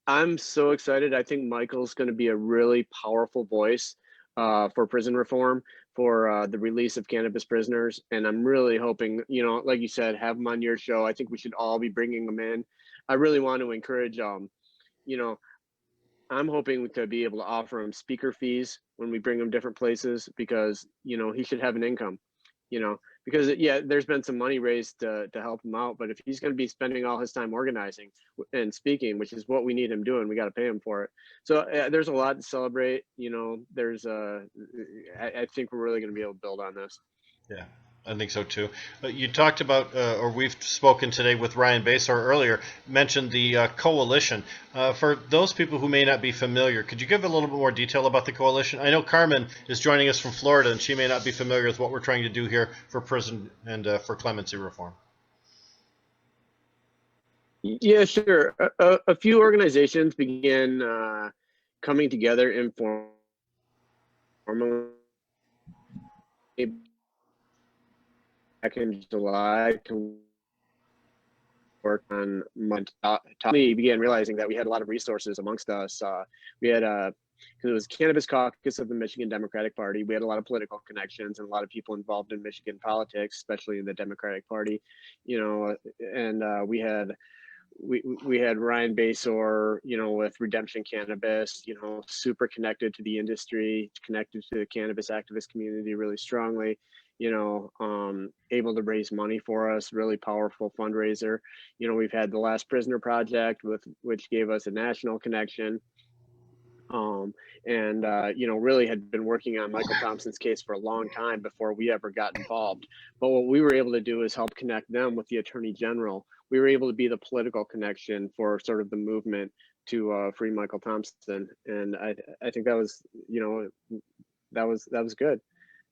I'm so excited. I think Michael's going to be a really powerful voice for prison reform, for the release of cannabis prisoners, and I'm really hoping, like you said, have him on your show. I think we should all be bringing him in. I really want to encourage, I'm hoping to be able to offer him speaker fees when we bring him different places, because, he should have an income, because there's been some money raised to help him out. But if he's going to be spending all his time organizing and speaking, which is what we need him doing, we got to pay him for it. So there's a lot to celebrate. I think we're really going to be able to build on this. Yeah. I think so too. You talked about, or we've spoken today with Ryan Basore earlier, mentioned the coalition. For those people who may not be familiar, could you give a little bit more detail about the coalition? I know Carmen is joining us from Florida, and she may not be familiar with what we're trying to do here for prison and for clemency reform. Yeah, sure. A few organizations began coming together informally back in July to work on we began realizing that we had a lot of resources amongst us. We had because it was Cannabis Caucus of the Michigan Democratic Party. We had a lot of political connections and a lot of people involved in Michigan politics, especially in the Democratic Party, you know, and we had Ryan Basore, you know, with Redemption Cannabis, you know, super connected to the industry, connected to the cannabis activist community really strongly, you know, able to raise money for us, really powerful fundraiser. You know, we've had the Last Prisoner Project, which gave us a national connection. You know, really had been working on Michael Thompson's case for a long time before we ever got involved. But what we were able to do is help connect them with the Attorney General. We were able to be the political connection for sort of the movement to free Michael Thompson. And I think that was, you know, that was good.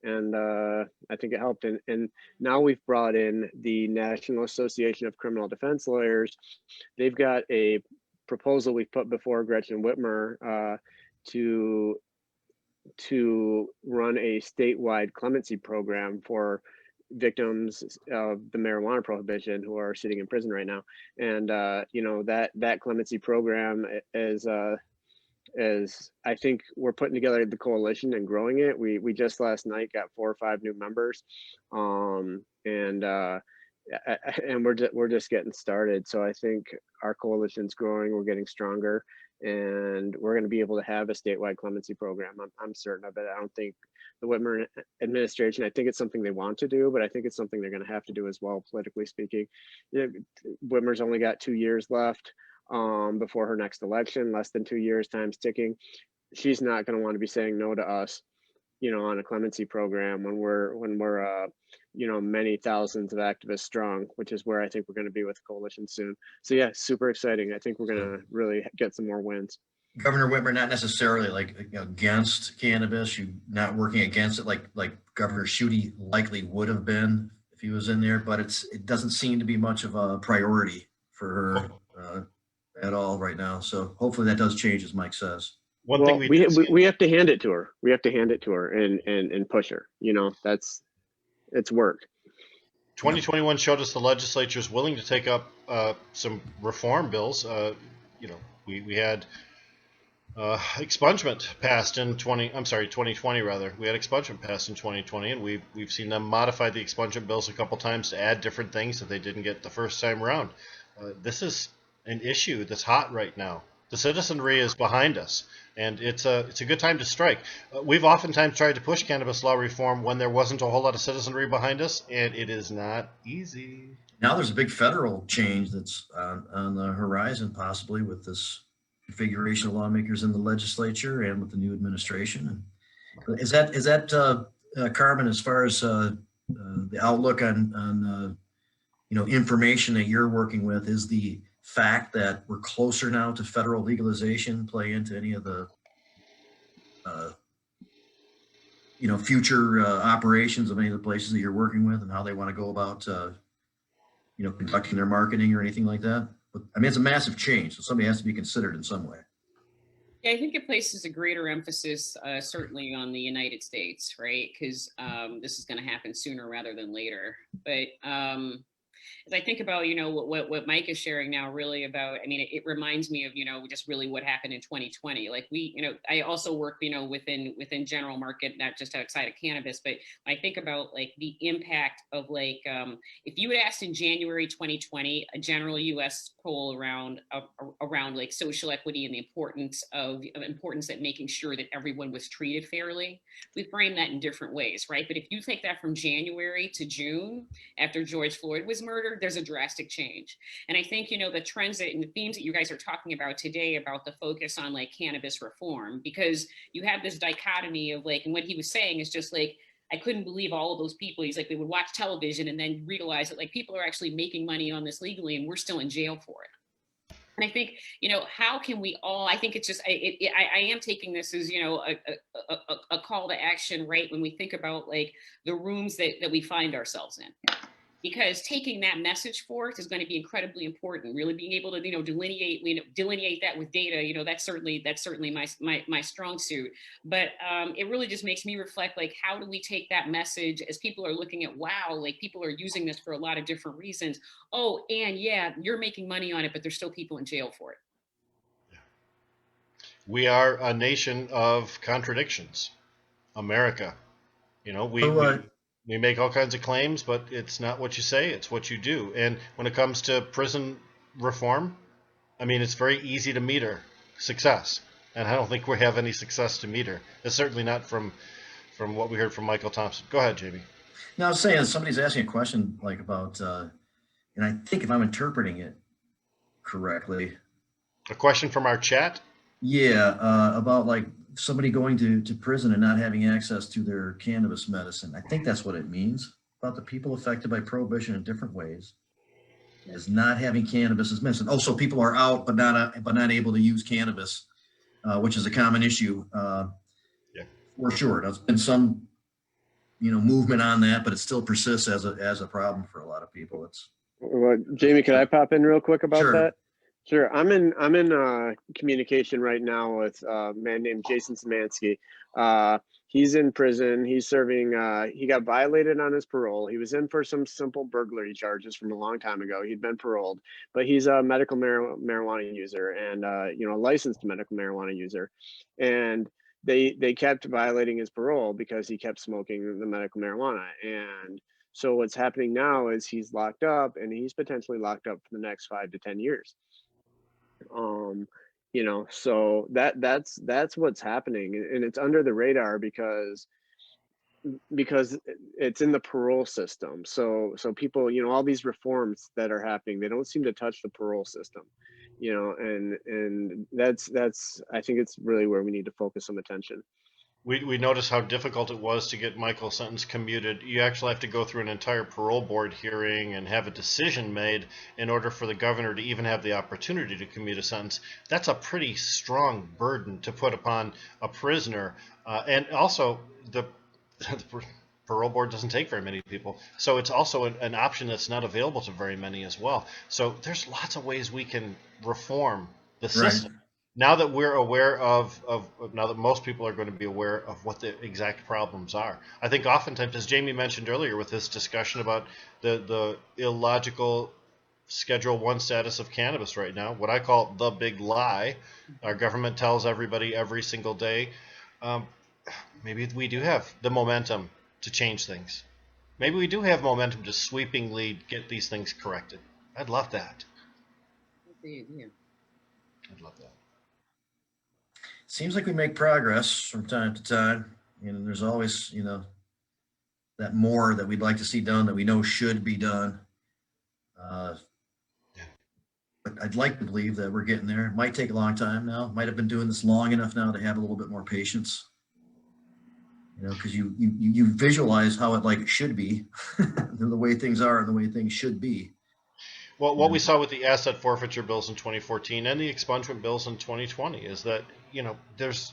And I think it helped. And now we've brought in the National Association of Criminal Defense Lawyers. They've got a proposal we've put before Gretchen Whitmer to run a statewide clemency program for victims of the marijuana prohibition who are sitting in prison right now. And you know, that clemency program is I think we're putting together the coalition and growing it. We just last night got 4 or 5 new members, and we're just getting started. So I think our coalition's growing. We're getting stronger, and we're going to be able to have a statewide clemency program. I'm certain of it. I don't think the Whitmer administration, I think it's something they want to do, but I think it's something they're going to have to do as well, politically speaking. You know, Whitmer's only got 2 years left before her next election, less than 2 years, time's ticking. She's not going to want to be saying no to us, you know, on a clemency program when we're you know, many thousands of activists strong, which is where I think we're going to be with the coalition soon. So yeah, super exciting. I think we're going to really get some more wins. Governor Whitmer, not necessarily like against cannabis, you not working against it like Governor Schuette likely would have been if he was in there, but it doesn't seem to be much of a priority for her at all right now. So hopefully that does change, as Mike says. One thing we have to hand it to her. We have to hand it to her and push her. You know, it's work. 2021 showed us the legislature is willing to take up some reform bills. You know, we had expungement passed in 2020 rather. We had expungement passed in 2020, and we've seen them modify the expungement bills a couple times to add different things that they didn't get the first time around. This is an issue that's hot right now. The citizenry is behind us, and it's a good time to strike. We've oftentimes tried to push cannabis law reform when there wasn't a whole lot of citizenry behind us, and it is not easy. Now there's a big federal change that's on the horizon, possibly with this configuration of lawmakers in the legislature and with the new administration. And is that Carmen, as far as the outlook on you know, information that you're working with, is the fact that we're closer now to federal legalization play into any of the you know, future operations of any of the places that you're working with and how they want to go about you know, conducting their marketing or anything like that? But I mean, it's a massive change, so somebody has to be considered in some way. Yeah, I think it places a greater emphasis certainly on the United States, right? Because this is going to happen sooner rather than later. But as I think about, you know, what Mike is sharing now, really about, I mean, it reminds me of, you know, just really what happened in 2020. Like you know, I also work, you know, within general market, not just outside of cannabis, but I think about like the impact of like, if you had asked in January 2020, a general U.S. poll around like social equity and the importance of making sure that everyone was treated fairly, we frame that in different ways, right? But if you take that from January to June, after George Floyd was murdered, there's a drastic change. And I think, you know, the trends and the themes that you guys are talking about today about the focus on like cannabis reform, because you have this dichotomy of like, and what he was saying is just like, I couldn't believe all of those people. He's like, they would watch television and then realize that like people are actually making money on this legally and we're still in jail for it. And I think, how can we all, I think it's just, I am taking this as, a call to action, right? When we think about like the rooms that we find ourselves in. Because taking that message forth is going to be incredibly important. Really being able to, delineate that with data. That's certainly my strong suit. But it really just makes me reflect, like, how do we take that message as people are looking at, wow, like people are using this for a lot of different reasons. Oh, and yeah, you're making money on it, but there's still people in jail for it. We are a nation of contradictions. America, we make all kinds of claims, but it's not what you say, it's what you do. And when it comes to prison reform, I mean, it's very easy to meter success. And I don't think we have any success to meter. It's certainly not from what we heard from Michael Thompson. Go ahead, Jamie. Now, I was saying, somebody's asking a question like about, and I think if I'm interpreting it correctly. A question from our chat? Yeah, about like somebody going to prison and not having access to their cannabis medicine. I think that's what it means, about the people affected by prohibition in different ways, is not having cannabis as medicine. Also, people are out but not able to use cannabis, which is a common issue. For sure. There's been some movement on that, but it still persists as a problem for a lot of people. Well, Jamie, could I pop in real quick about Sure. that? Sure. I'm in communication right now with a man named Jason Szymanski. He's in prison. He's serving. He got violated on his parole. He was in for some simple burglary charges from a long time ago. He'd been paroled, but he's a medical marijuana user and a licensed medical marijuana user. And they kept violating his parole because he kept smoking the medical marijuana. And so what's happening now is he's locked up, and he's potentially locked up for the next 5 to 10 years. So that's what's happening, and it's under the radar because it's in the parole system. So people, all these reforms that are happening, they don't seem to touch the parole system, and that's I think it's really where we need to focus some attention. We noticed how difficult it was to get Michael's sentence commuted. You actually have to go through an entire parole board hearing and have a decision made in order for the governor to even have the opportunity to commute a sentence. That's a pretty strong burden to put upon a prisoner. And also, the parole board doesn't take very many people. So it's also an option that's not available to very many as well. So there's lots of ways we can reform the system. Right. Now that we're aware now that most people are going to be aware of what the exact problems are. I think oftentimes, as Jamie mentioned earlier with this discussion about the illogical Schedule 1 status of cannabis right now, what I call the big lie, our government tells everybody every single day, maybe we do have the momentum to change things. Maybe we do have momentum to sweepingly get these things corrected. I'd love that. I'd love that. Seems like we make progress from time to time, and there's always, that more that we'd like to see done that we know should be done. But I'd like to believe that we're getting there. It might take a long time now. Might have been doing this long enough now to have a little bit more patience. Because you visualize how it should be, the way things are and the way things should be. Well, what we saw with the asset forfeiture bills in 2014 and the expungement bills in 2020 is that, there's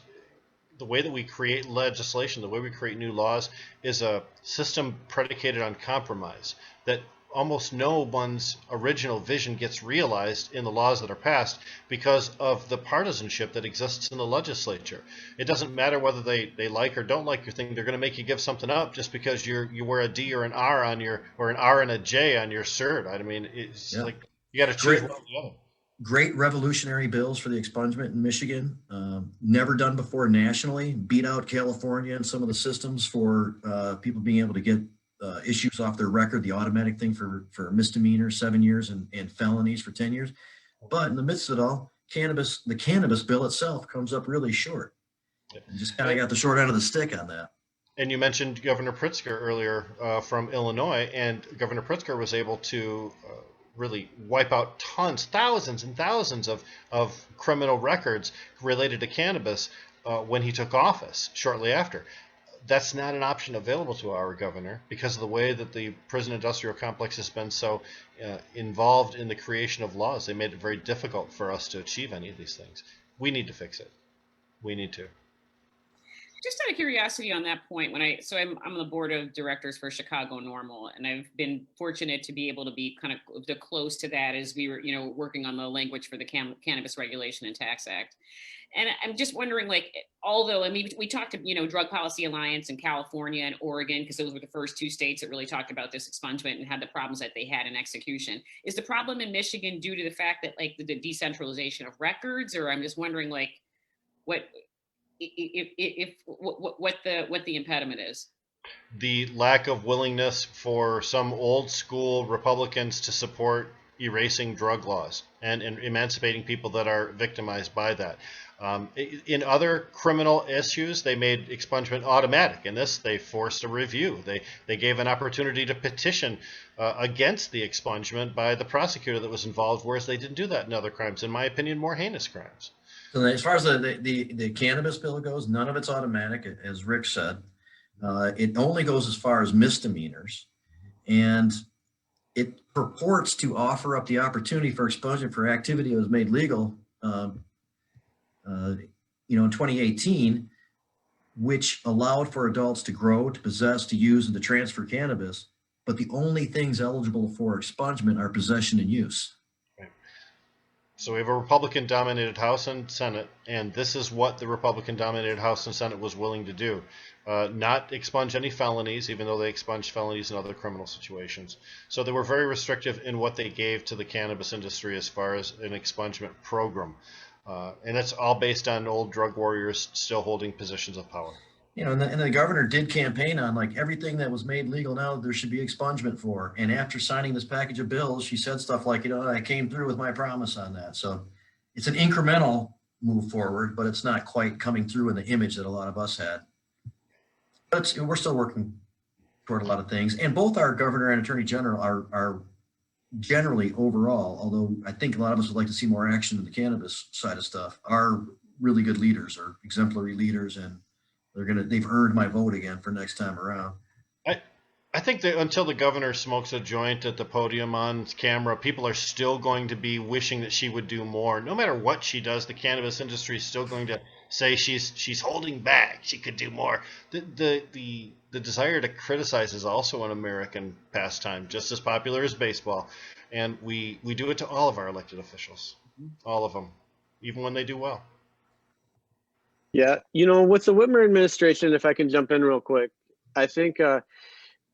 the way that we create legislation, the way we create new laws is a system predicated on compromise, that almost no one's original vision gets realized in the laws that are passed because of the partisanship that exists in the legislature. It doesn't matter whether they like or don't like your thing. They're going to make you give something up just because you wear a D or an R on or an R and a J on your shirt. I mean, it's like you got to choose one or the other. Great revolutionary bills for the expungement in Michigan, never done before nationally, beat out California and some of the systems for people being able to get issues off their record, the automatic thing for misdemeanors, 7 years, and felonies for 10 years. But in the midst of it all, the cannabis bill itself comes up really short. And just kind of got the short end of the stick on that. And you mentioned Governor Pritzker earlier from Illinois, and Governor Pritzker was able to really wipe out thousands and thousands of criminal records related to cannabis when he took office shortly after. that's not an option available to our governor because of the way that the prison industrial complex has been so involved in the creation of laws. They made it very difficult for us to achieve any of these things. We need to fix it. We need to. Just out of curiosity on that point, I'm on the board of directors for Chicago Normal, and I've been fortunate to be able to be kind of close to that as we were, working on the language for the Cannabis Regulation and Tax Act. And I'm just wondering, although, we talked to, Drug Policy Alliance in California and Oregon, because those were the first two states that really talked about this expungement and had the problems that they had in execution. Is the problem in Michigan due to the fact that the decentralization of records, or I'm just wondering what the impediment is? The lack of willingness for some old school Republicans to support erasing drug laws and emancipating people that are victimized by that. In other criminal issues, they made expungement automatic. In this, they forced a review. They gave an opportunity to petition against the expungement by the prosecutor that was involved, whereas they didn't do that in other crimes, in my opinion, more heinous crimes. So as far as the cannabis bill goes, none of it's automatic, as Rick said. It only goes as far as misdemeanors, and it purports to offer up the opportunity for expungement for activity that was made legal, in 2018, which allowed for adults to grow, to possess, to use, and to transfer cannabis. But the only things eligible for expungement are possession and use. So we have a Republican-dominated House and Senate, and this is what the Republican-dominated House and Senate was willing to do. Not expunge any felonies, even though they expunged felonies in other criminal situations. So they were very restrictive in what they gave to the cannabis industry as far as an expungement program. And it's all based on old drug warriors still holding positions of power. And the governor did campaign on everything that was made legal now there should be expungement for. And after signing this package of bills, she said stuff like, I came through with my promise on that. So it's an incremental move forward, but it's not quite coming through in the image that a lot of us had. But we're still working toward a lot of things. And both our governor and attorney general are generally overall, although I think a lot of us would like to see more action in the cannabis side of stuff, are really good leaders, or exemplary leaders, and they've earned my vote again for next time around. I think that until the governor smokes a joint at the podium on camera, people are still going to be wishing that she would do more. No matter what she does, the cannabis industry is still going to say she's holding back. She could do more. The desire to criticize is also an American pastime, just as popular as baseball, and we do it to all of our elected officials, all of them, even when they do well. Yeah, with the Whitmer administration, if I can jump in real quick, I think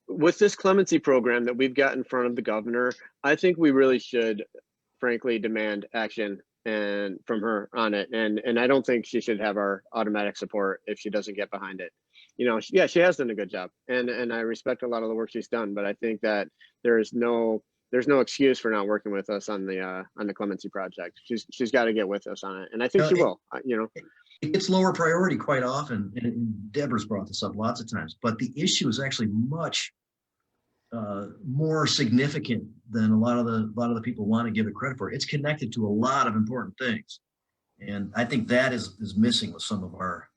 with this clemency program that we've got in front of the governor, I think we really should, frankly, demand action from her on it. And I don't think she should have our automatic support if she doesn't get behind it. Yeah, she has done a good job, and I respect a lot of the work she's done, but I think that there's no excuse for not working with us on the clemency project. She's got to get with us on it, and I think she will. It's lower priority quite often, and Debra's brought this up lots of times, but the issue is actually much more significant than a lot of the people want to give it credit for. It's connected to a lot of important things, and I think that is missing with some of our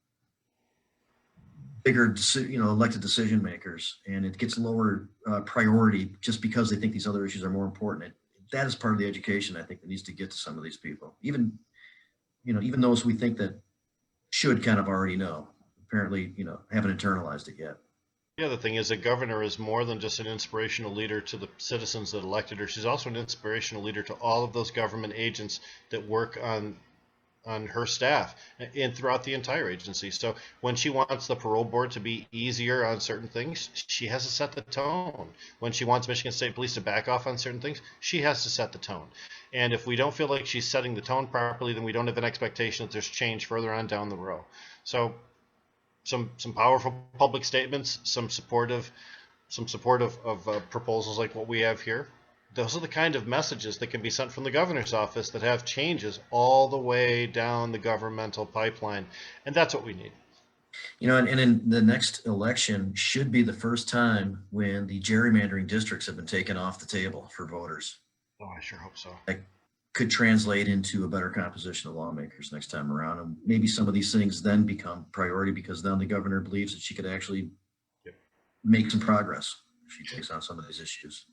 bigger elected decision makers, and it gets lower priority just because they think these other issues are more important. That is part of the education I think that needs to get to some of these people, even those we think that should kind of already know, apparently, haven't internalized it yet. The other thing is the governor is more than just an inspirational leader to the citizens that elected her. She's also an inspirational leader to all of those government agents that work on her staff and throughout the entire agency. So when she wants the parole board to be easier on certain things, she has to set the tone. When she wants Michigan State Police to back off on certain things, she has to set the tone. And if we don't feel like she's setting the tone properly, then we don't have an expectation that there's change further on down the road. So some powerful public statements, some supportive proposals like what we have here. Those are the kind of messages that can be sent from the governor's office that have changes all the way down the governmental pipeline. And that's what we need. And in the next election should be the first time when the gerrymandering districts have been taken off the table for voters. Oh, I sure hope so. could translate into a better composition of lawmakers next time around. And maybe some of these things then become priority because then the governor believes that she could actually make some progress if she takes on some of these issues.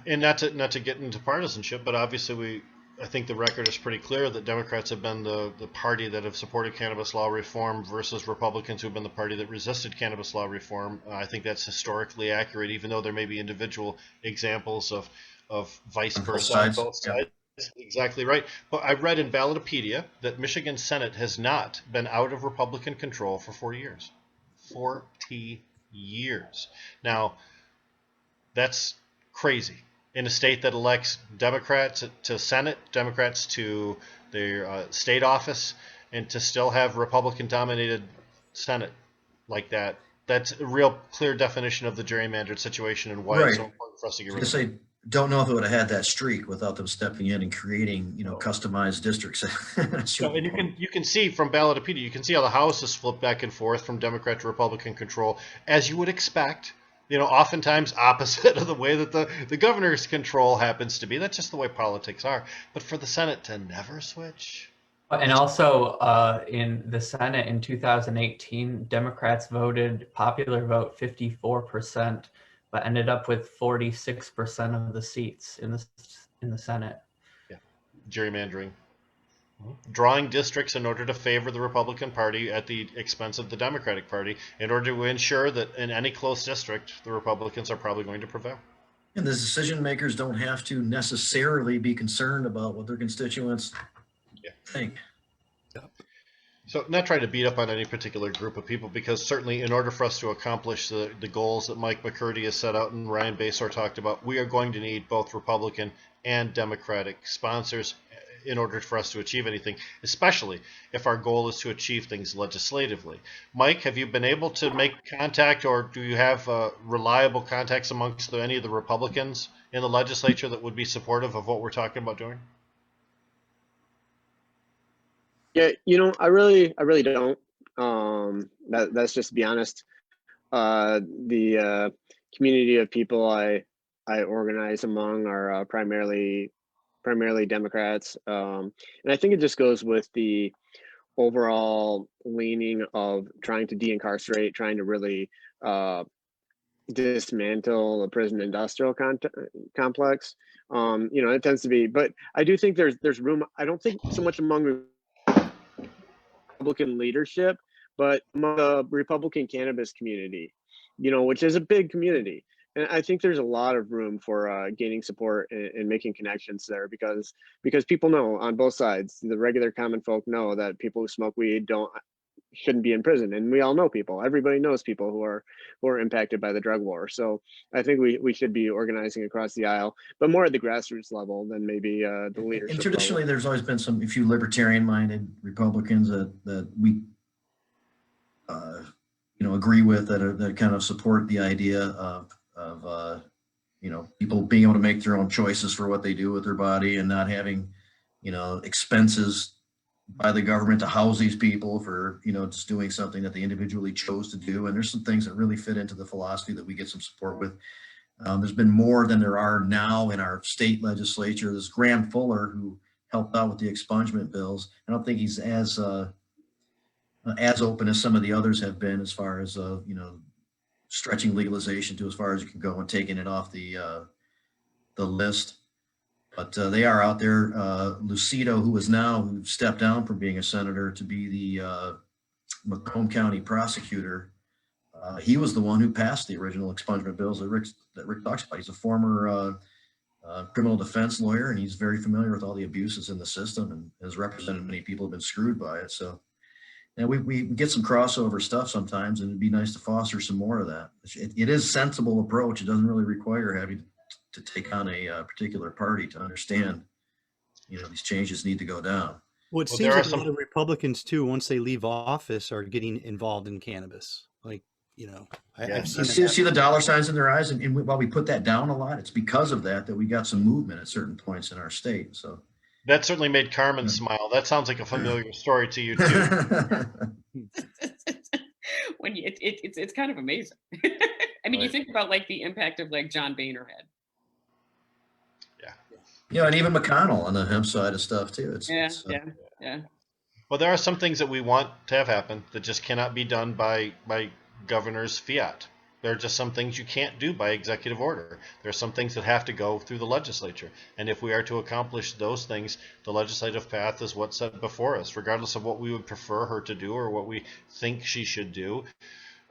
And not to get into partisanship, but obviously I think the record is pretty clear that Democrats have been the party that have supported cannabis law reform versus Republicans who've been the party that resisted cannabis law reform. I think that's historically accurate, even though there may be individual examples of vice versa on both sides. Yeah. Exactly right. But I read in Ballotpedia that Michigan Senate has not been out of Republican control for 40 years. 40 years. Now, that's crazy. In a state that elects Democrats to Senate, Democrats to their state office, and to still have Republican-dominated Senate like that, that's a real clear definition of the gerrymandered situation and why it's so important for us to get rid of it. Don't know if it would have had that streak without them stepping in and creating, customized districts. So, and you can see from Ballotpedia, you can see how the House is flipped back and forth from Democrat to Republican control, as you would expect. Oftentimes opposite of the way that the governor's control happens to be. That's just the way politics are. But for the Senate to never switch. And also in the Senate in 2018, Democrats voted popular vote 54%, but ended up with 46% of the seats in the Senate. Yeah, gerrymandering. Drawing districts in order to favor the Republican Party at the expense of the Democratic Party in order to ensure that in any close district, the Republicans are probably going to prevail. And the decision makers don't have to necessarily be concerned about what their constituents think. So not trying to beat up on any particular group of people, because certainly in order for us to accomplish the goals that Mike McCurdy has set out and Ryan Basore talked about, we are going to need both Republican and Democratic sponsors in order for us to achieve anything, especially if our goal is to achieve things legislatively. Mike, have you been able to make contact, or do you have reliable contacts amongst any of the Republicans in the legislature that would be supportive of what we're talking about doing? Yeah, I really don't. That's just to be honest. The community of people I organize among are primarily Democrats, and I think it just goes with the overall leaning of trying to de-incarcerate, trying to really dismantle the prison industrial complex. It tends to be, but I do think there's room. I don't think so much among Republican leadership, but among the Republican cannabis community, which is a big community. And I think there's a lot of room for gaining support and making connections there, because people know on both sides, the regular common folk know that people who smoke weed shouldn't be in prison, and we all know people. Everybody knows people who are impacted by the drug war. So I think we should be organizing across the aisle, but more at the grassroots level than maybe the leadership. And traditionally, there's always been a few libertarian-minded Republicans that we agree with, that kind of support the idea of people being able to make their own choices for what they do with their body and not having, expenses by the government to house these people for, just doing something that they individually chose to do. And there's some things that really fit into the philosophy that we get some support with. There's been more than there are now in our state legislature. There's Graham Fuller, who helped out with the expungement bills. I don't think he's as open as some of the others have been, as far as, stretching legalization to as far as you can go and taking it off the list. But they are out there. Lucido, who stepped down from being a senator to be the Macomb County prosecutor, he was the one who passed the original expungement bills that Rick talks about. He's a former criminal defense lawyer, and he's very familiar with all the abuses in the system and has represented many people who have been screwed by it. So, and we get some crossover stuff sometimes, and it'd be nice to foster some more of that. It is a sensible approach. It doesn't really require having to take on a particular party to understand, these changes need to go down. Well, it seems like a lot of Republicans too, once they leave office, are getting involved in cannabis. Like, I've see the dollar signs in their eyes, and while we put that down a lot, it's because of that we got some movement at certain points in our state. So that certainly made Carmen smile. That sounds like a familiar story to you too. When it's kind of amazing. I mean, you think about like the impact of like John Boehner had. Yeah. Yeah, and even McConnell on the hemp side of stuff too. Yeah. Well, there are some things that we want to have happen that just cannot be done by governor's fiat. There are just some things you can't do by executive order. There are some things that have to go through the legislature. And if we are to accomplish those things, the legislative path is what's set before us, regardless of what we would prefer her to do or what we think she should do.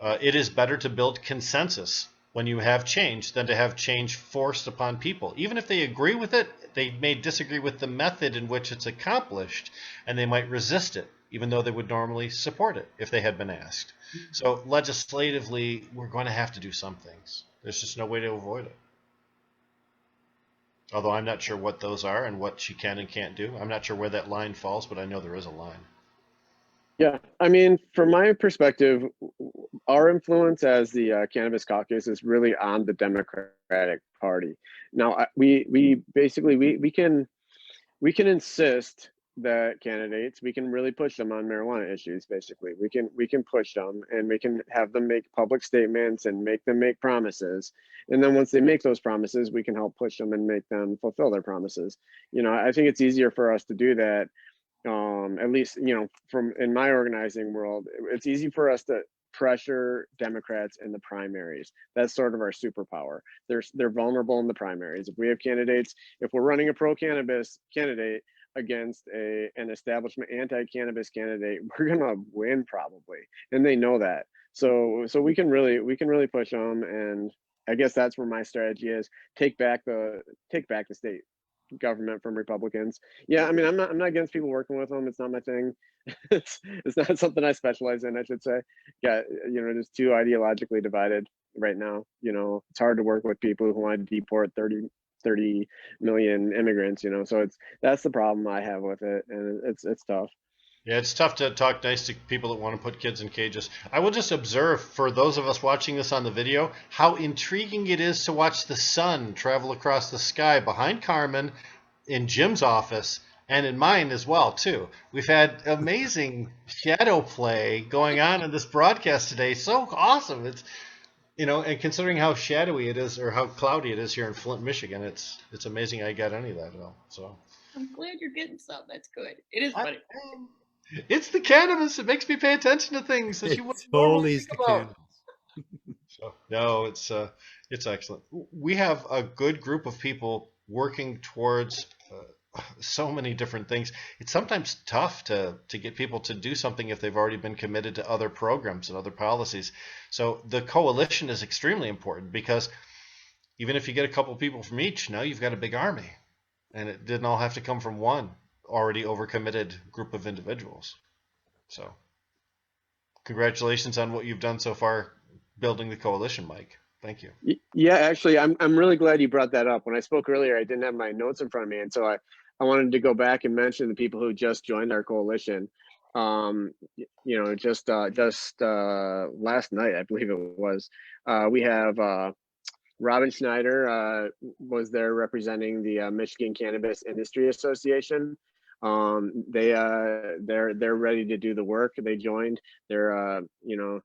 It is better to build consensus when you have change than to have change forced upon people. Even if they agree with it, they may disagree with the method in which it's accomplished, and they might resist it, even though they would normally support it if they had been asked. So legislatively, we're going to have to do some things. There's just no way to avoid it. Although I'm not sure what those are and what she can and can't do. I'm not sure where that line falls, but I know there is a line. Yeah, I mean, from my perspective, our influence as the Cannabis Caucus is really on the Democratic Party. Now, we basically we can insist that candidates, we can really push them on marijuana issues. Basically, we can push them and we can have them make public statements and make them make promises. And then once they make those promises, we can help push them and make them fulfill their promises. You know, I think it's easier for us to do that. At least, you know, from in my organizing world, it's easy for us to pressure Democrats in the primaries. That's sort of our superpower. They're vulnerable in the primaries. If we have candidates, if we're running a pro-cannabis candidate against an establishment anti-cannabis candidate, we're gonna win probably, and they know that. So we can really push them, and I guess that's where my strategy is: take back the state government from Republicans. Yeah, I mean, I'm not against people working with them. It's not my thing. it's not something I specialize in, I should say. Yeah, you know, just too ideologically divided right now. You know, it's hard to work with people who want to deport 30 million immigrants, you know. So that's the problem I have with it, and it's tough. Yeah, it's tough to talk nice to people that want to put kids in cages. I will just observe, for those of us watching this on the video, how intriguing it is to watch the sun travel across the sky behind Carmen, in Jim's office, and in mine as well, too. We've had amazing shadow play going on in this broadcast today. So awesome. It's, you know, and considering how shadowy it is or how cloudy it is here in Flint, Michigan, it's amazing I got any of that at all. So I'm glad you're getting some. That's good. It is funny. It's the cannabis. It makes me pay attention to things that you wouldn't normally think about. So, no, it's excellent. We have a good group of people working towards so many different things. It's sometimes tough to get people to do something if they've already been committed to other programs and other policies. So the coalition is extremely important, because even if you get a couple of people from each, now you've got a big army, and it didn't all have to come from one already overcommitted group of individuals. So congratulations on what you've done so far building the coalition, Mike. Thank you. Yeah, actually, I'm really glad you brought that up. When I spoke earlier, I didn't have my notes in front of me, and so I wanted to go back and mention the people who just joined our coalition. You know, just last night, I believe it was, we have Robin Schneider was there representing the Michigan Cannabis Industry Association. They're ready to do the work. They joined. They're you know,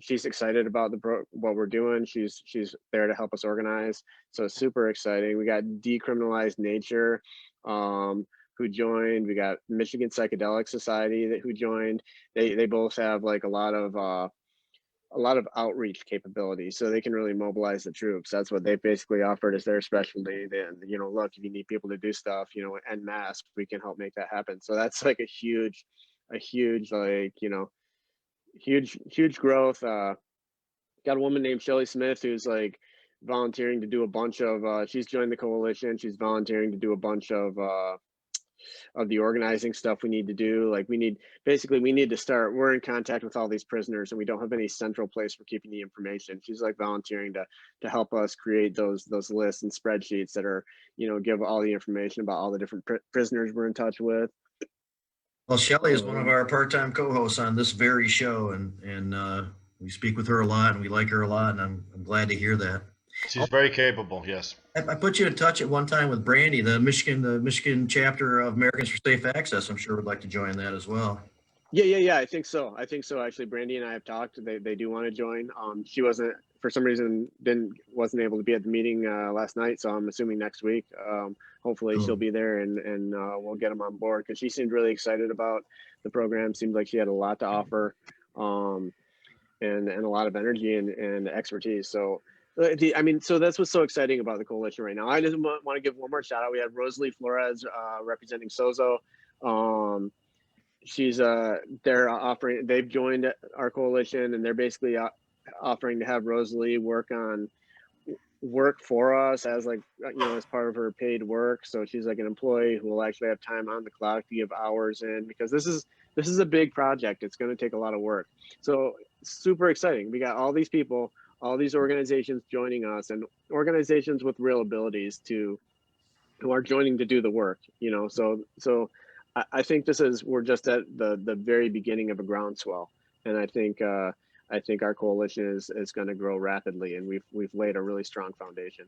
she's excited about what we're doing. She's there to help us organize. So super exciting. We got Decriminalized Nature, who joined. We got Michigan Psychedelic Society who joined. They both have like a lot of outreach capabilities, so they can really mobilize the troops. That's what they basically offered as their specialty. Then, you know, look, if you need people to do stuff, you know, en masse, we can help make that happen. So that's like a huge like, you know, huge growth. Got a woman named Shelly Smith who's like volunteering to do a bunch of she's joined the coalition. She's volunteering to do a bunch of the organizing stuff we need to do. Like we need to start, we're in contact with all these prisoners and we don't have any central place for keeping the information. She's like volunteering to help us create those lists and spreadsheets that are, you know, give all the information about all the different prisoners we're in touch with. Well, Shelly is one of our part-time co-hosts on this very show, and we speak with her a lot, and we like her a lot, and I'm glad to hear that. She's very capable, yes. I put you in touch at one time with Brandy, the Michigan chapter of Americans for Safe Access. I'm sure would like to join that as well. Yeah. I think so. Actually, Brandy and I have talked. They do want to join. She wasn't for some reason wasn't able to be at the meeting last night, so I'm assuming next week. Hopefully she'll be there and we'll get them on board, because she seemed really excited about the program. Seemed like she had a lot to offer, and a lot of energy and expertise. So so that's what's so exciting about the coalition right now. I just want to give one more shout out. We had Rosalie Flores representing Sozo. They've joined our coalition, and they're basically offering to have Rosalie work for us as as part of her paid work. So she's like an employee who will actually have time on the clock to give hours in, because this is a big project. It's going to take a lot of work. So super exciting. We got all these people, all these organizations joining us, and organizations with real abilities who are joining to do the work, so I think we're just at the very beginning of a groundswell. And I think our coalition is going to grow rapidly, and we've laid a really strong foundation.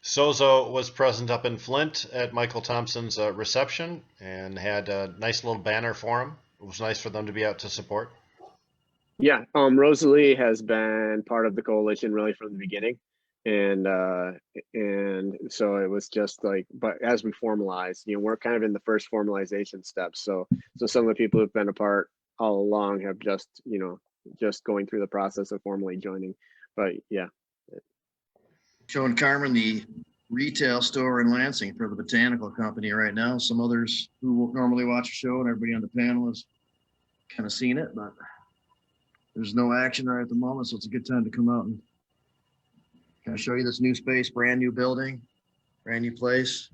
Sozo was present up in Flint at Michael Thompson's reception and had a nice little banner for him. It was nice for them to be out to support. Yeah, Rosalie has been part of the coalition really from the beginning, and so it was just but as we formalized, we're kind of in the first formalization steps. So some of the people who've been a part all along have just going through the process of formally joining. But yeah, Showing Carmen the retail store in Lansing for the botanical company right now. Some others who normally watch the show and everybody on the panel has kind of seen it, but there's no action right at the moment, so it's a good time to come out and kind of show you this new space, brand new building, brand new place.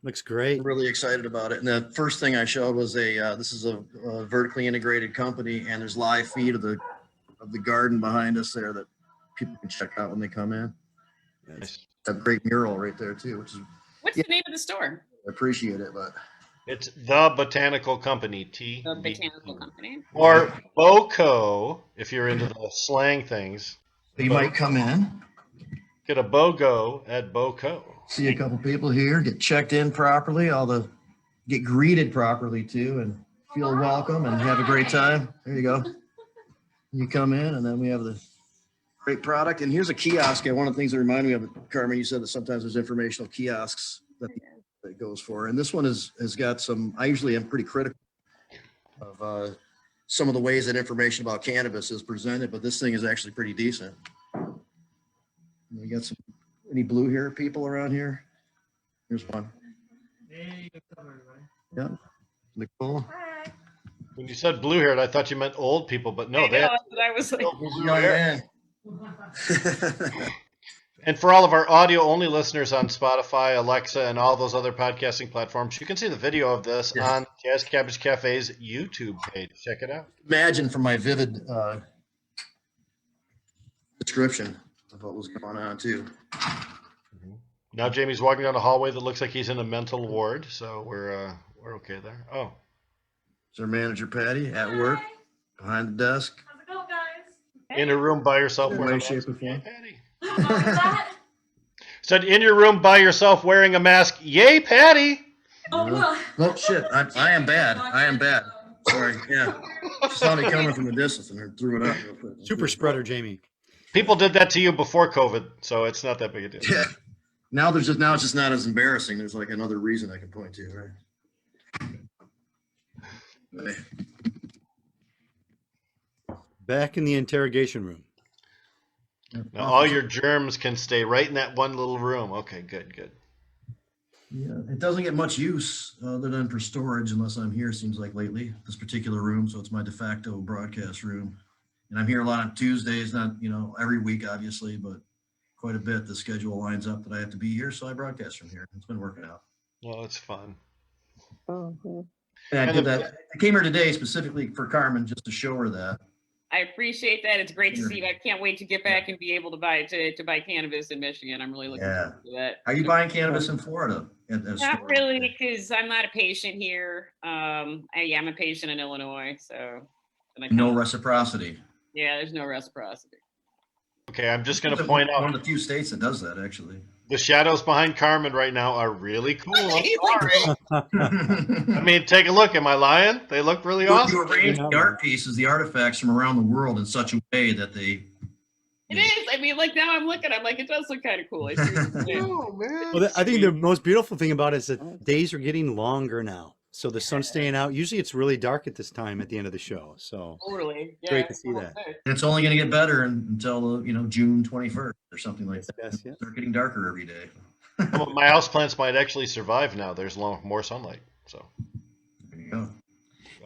Looks great. I'm really excited about it. And the first thing I showed was this is a vertically integrated company, and there's live feed of the garden behind us there that people can check out when they come in. Nice. A great mural right there too, which is What's the name of the store? I appreciate it, but It's the Botanical Company, The Botanical Company. or BOCO, if you're into the slang things. you might come in, Get a BOGO at BOCO. see a couple people here, get checked in properly, get greeted properly too, and feel welcome and have a great time. There you go. You come in, and then we have the great product. And here's a kiosk. And one of the things that remind me of it, Carmen, you said that sometimes there's informational kiosks that it goes for. And this one has got some, I usually am pretty critical of some of the ways that information about cannabis is presented, but this thing is actually pretty decent. We got any blue hair people around here? Here's one. Yeah. Nicole. When you said blue haired, I thought you meant old people, but no, they have I was like, blue hair. And for all of our audio only listeners on Spotify, Alexa, and all those other podcasting platforms, you can see the video of this on Jazz Cabbage Cafe's YouTube page. Check it out. Imagine from my vivid description of what was going on too. Now Jamie's walking down a hallway that looks like he's in a mental ward, so we're okay there. Oh, Is our manager Patty at work behind the desk? How's it going, guys? in a room by yourself In wearing way, a shape, mask. or form. Patty. What was that? Said in your room by yourself wearing a mask. Yay, Patty! Oh, well. Oh shit! I am bad. I am bad. Sorry. Yeah. She saw me coming from the distance and threw it up real quick. Super spreader, Jamie. People did that to you before COVID, so it's not that big a deal. Yeah. Now it's just not as embarrassing. There's like another reason I can point to, right? Back in the interrogation room. Now all your germs can stay right in that one little room. Okay, good. Yeah, it doesn't get much use other than for storage unless I'm here, seems like lately, this particular room. So it's my de facto broadcast room. And I'm here a lot on Tuesdays, not, every week, obviously, but quite a bit. The schedule lines up that I have to be here. So I broadcast from here. It's been working out. Well, it's fun. Mhm. And I did that. I came here today specifically for Carmen just to show her that. I appreciate that. It's great to see. I can't wait to get back and be able to buy cannabis in Michigan. I'm really looking forward to that. Are you buying cannabis in Florida? Not really, because I'm not a patient here. I'm a patient in Illinois, so No reciprocity. Yeah, there's no reciprocity. Okay, I'm just going to point out one of the few states that does that, actually. the shadows behind Carmen right now are really cool. I'm sorry. I mean, take a look. Am I lying? They look really awesome. You arrange the art pieces, the artifacts from around the world in such a way that they It is. I mean, like now I'm looking, I'm like, it does look kind of cool. I see what you're saying. Oh man. Well, I think the most beautiful thing about it is that days are getting longer now. So the sun's staying out. Usually it's really dark at this time at the end of the show. So Totally. Yeah. great to see that. And it's only going to get better until June 21st or something like that. Yes, yeah. Start getting darker every day. Some of my houseplants might actually survive now. There's more sunlight. So There you go.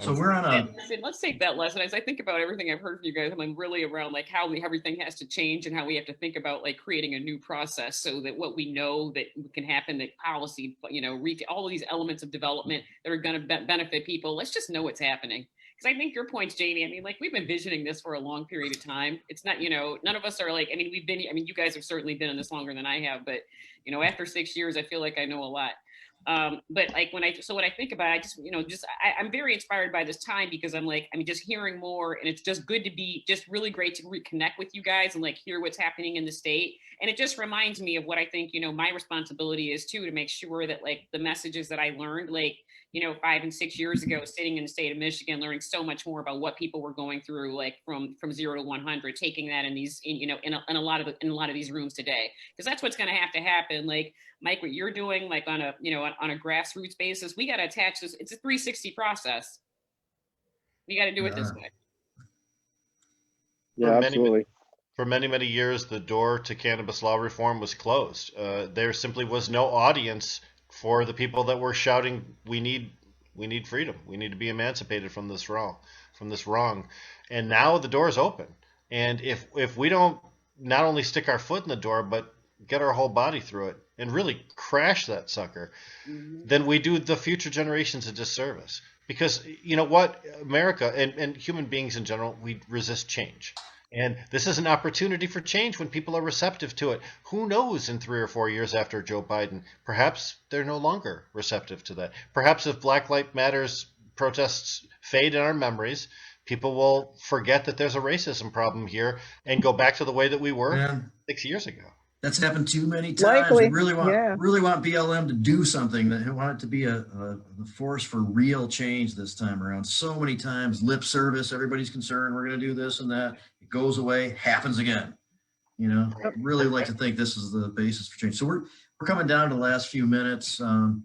So we're on a Listen, let's take that lesson. As I think about everything I've heard from you guys, I'm like really around like how everything has to change and how we have to think about like creating a new process so that what we know that can happen, that policy, all of these elements of development that are going to benefit people. Let's just know what's happening. Because I think your points, Jamie, I mean, like we've been visioning this for a long period of time. It's not, none of us are like, you guys have certainly been in this longer than I have, but after 6 years, I feel like I know a lot. But like when I think about it, I'm very inspired by this time because I'm just hearing more, and it's just good to be just really great to reconnect with you guys and like hear what's happening in the state. And it just reminds me of what I think, my responsibility is too, to make sure that like the messages that I learned, like, 5 and 6 years ago, sitting in the state of Michigan, learning so much more about what people were going through, like from 0 to 100, taking that in a lot of these rooms today, because that's what's going to have to happen. Like Mike, what you're doing, like on a grassroots basis, we got to attach this. It's a 360 process. We got to do it this way. Yeah, absolutely. For many years, the door to cannabis law reform was closed. There simply was no audience for the people that were shouting, we need freedom. We need to be emancipated from this wrong. And now the door is open. And if we don't not only stick our foot in the door, but get our whole body through it and really crash that sucker, then we do the future generations a disservice. Because you know what, America and human beings in general, we resist change. And this is an opportunity for change when people are receptive to it. Who knows in 3 or 4 years after Joe Biden, perhaps they're no longer receptive to that. Perhaps if Black Lives Matters protests fade in our memories, people will forget that there's a racism problem here and go back to the way that we were 6 years ago. That's happened too many times. Likely, We really want BLM to do something. That want it to be a force for real change this time around. So many times, lip service. Everybody's concerned. We're going to do this and that. It goes away, happens again. I really like to think this is the basis for change. So we're coming down to the last few minutes. I'll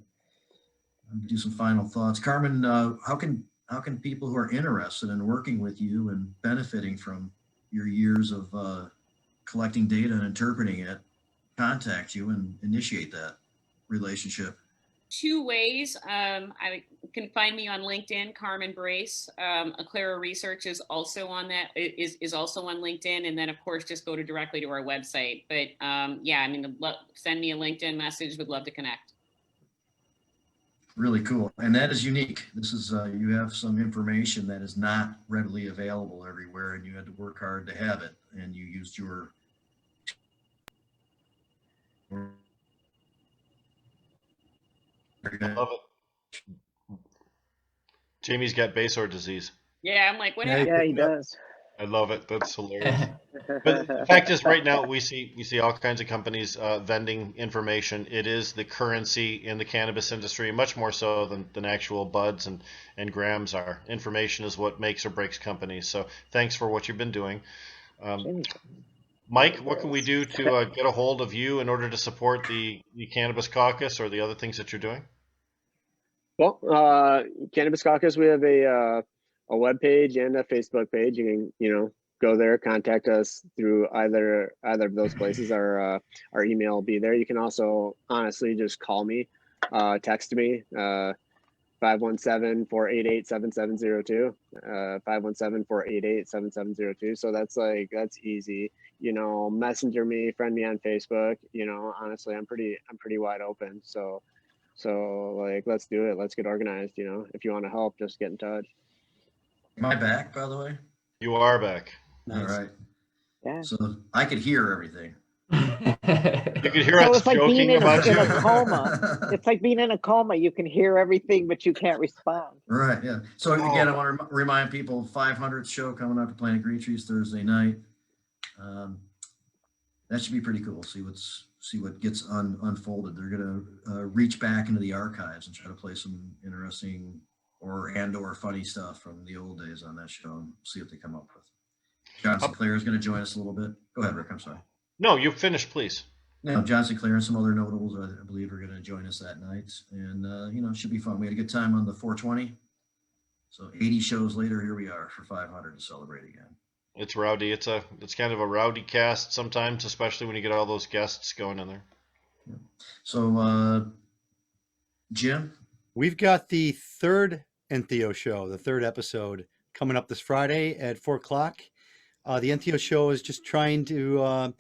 do some final thoughts. Carmen, how can people who are interested in working with you and benefiting from your years of collecting data and interpreting it contact you and initiate that relationship? 2 ways. I can find me on LinkedIn, Carmen Brace. ACLARA Research is also on that, is also on LinkedIn. And then of course, just go directly to our website. But send me a LinkedIn message. Would love to connect. Really cool. And that is unique. This is, you have some information that is not readily available everywhere, and you had to work hard to have it, and you used your I love it. Jamie's got Basore disease. Yeah, I'm like, what happened? Yeah, he does. I love it. That's hilarious. But the fact is, right now we see all kinds of companies vending information. It is the currency in the cannabis industry, much more so than actual buds and grams are. Information is what makes or breaks companies. So thanks for what you've been doing. Mike, what can we do to get a hold of you in order to support the Cannabis Caucus or the other things that you're doing? Well, Cannabis Caucus, we have a web page and a Facebook page. You can, go there, contact us through either of those places. Our email will be there. You can also honestly just call me, text me, 517-488-7702, 517-488-7702. So that's easy. Messenger me, friend me on Facebook. Honestly, I'm pretty wide open. So let's do it. Let's get organized. If you want to help, just get in touch. Am I back, by the way? You are back. All right. Yeah. So I could hear everything. You could hear So us it's like being joking in about a you. coma. It's like being in a coma. You can hear everything, but you can't respond. Right, yeah. So again, I want to remind people, 500th show coming up to Planet Green Trees Thursday night. That should be pretty cool. See what gets unfolded. They're going to reach back into the archives and try to play some interesting or funny stuff from the old days on that show and see what they come up with. John Sinclair is going to join us a little bit. Go ahead, Rick. I'm sorry. No, you finish, please. No, John Sinclair and some other notables, I believe, are going to join us that night. And, it should be fun. We had a good time on the 420. So 80 shows later, here we are for 500 to celebrate again. It's rowdy. It's kind of a rowdy cast sometimes, especially when you get all those guests going in there. Yeah. So, Jim? We've got the third Entheo show, the third episode, coming up this Friday at 4 o'clock. The Entheo show is just trying to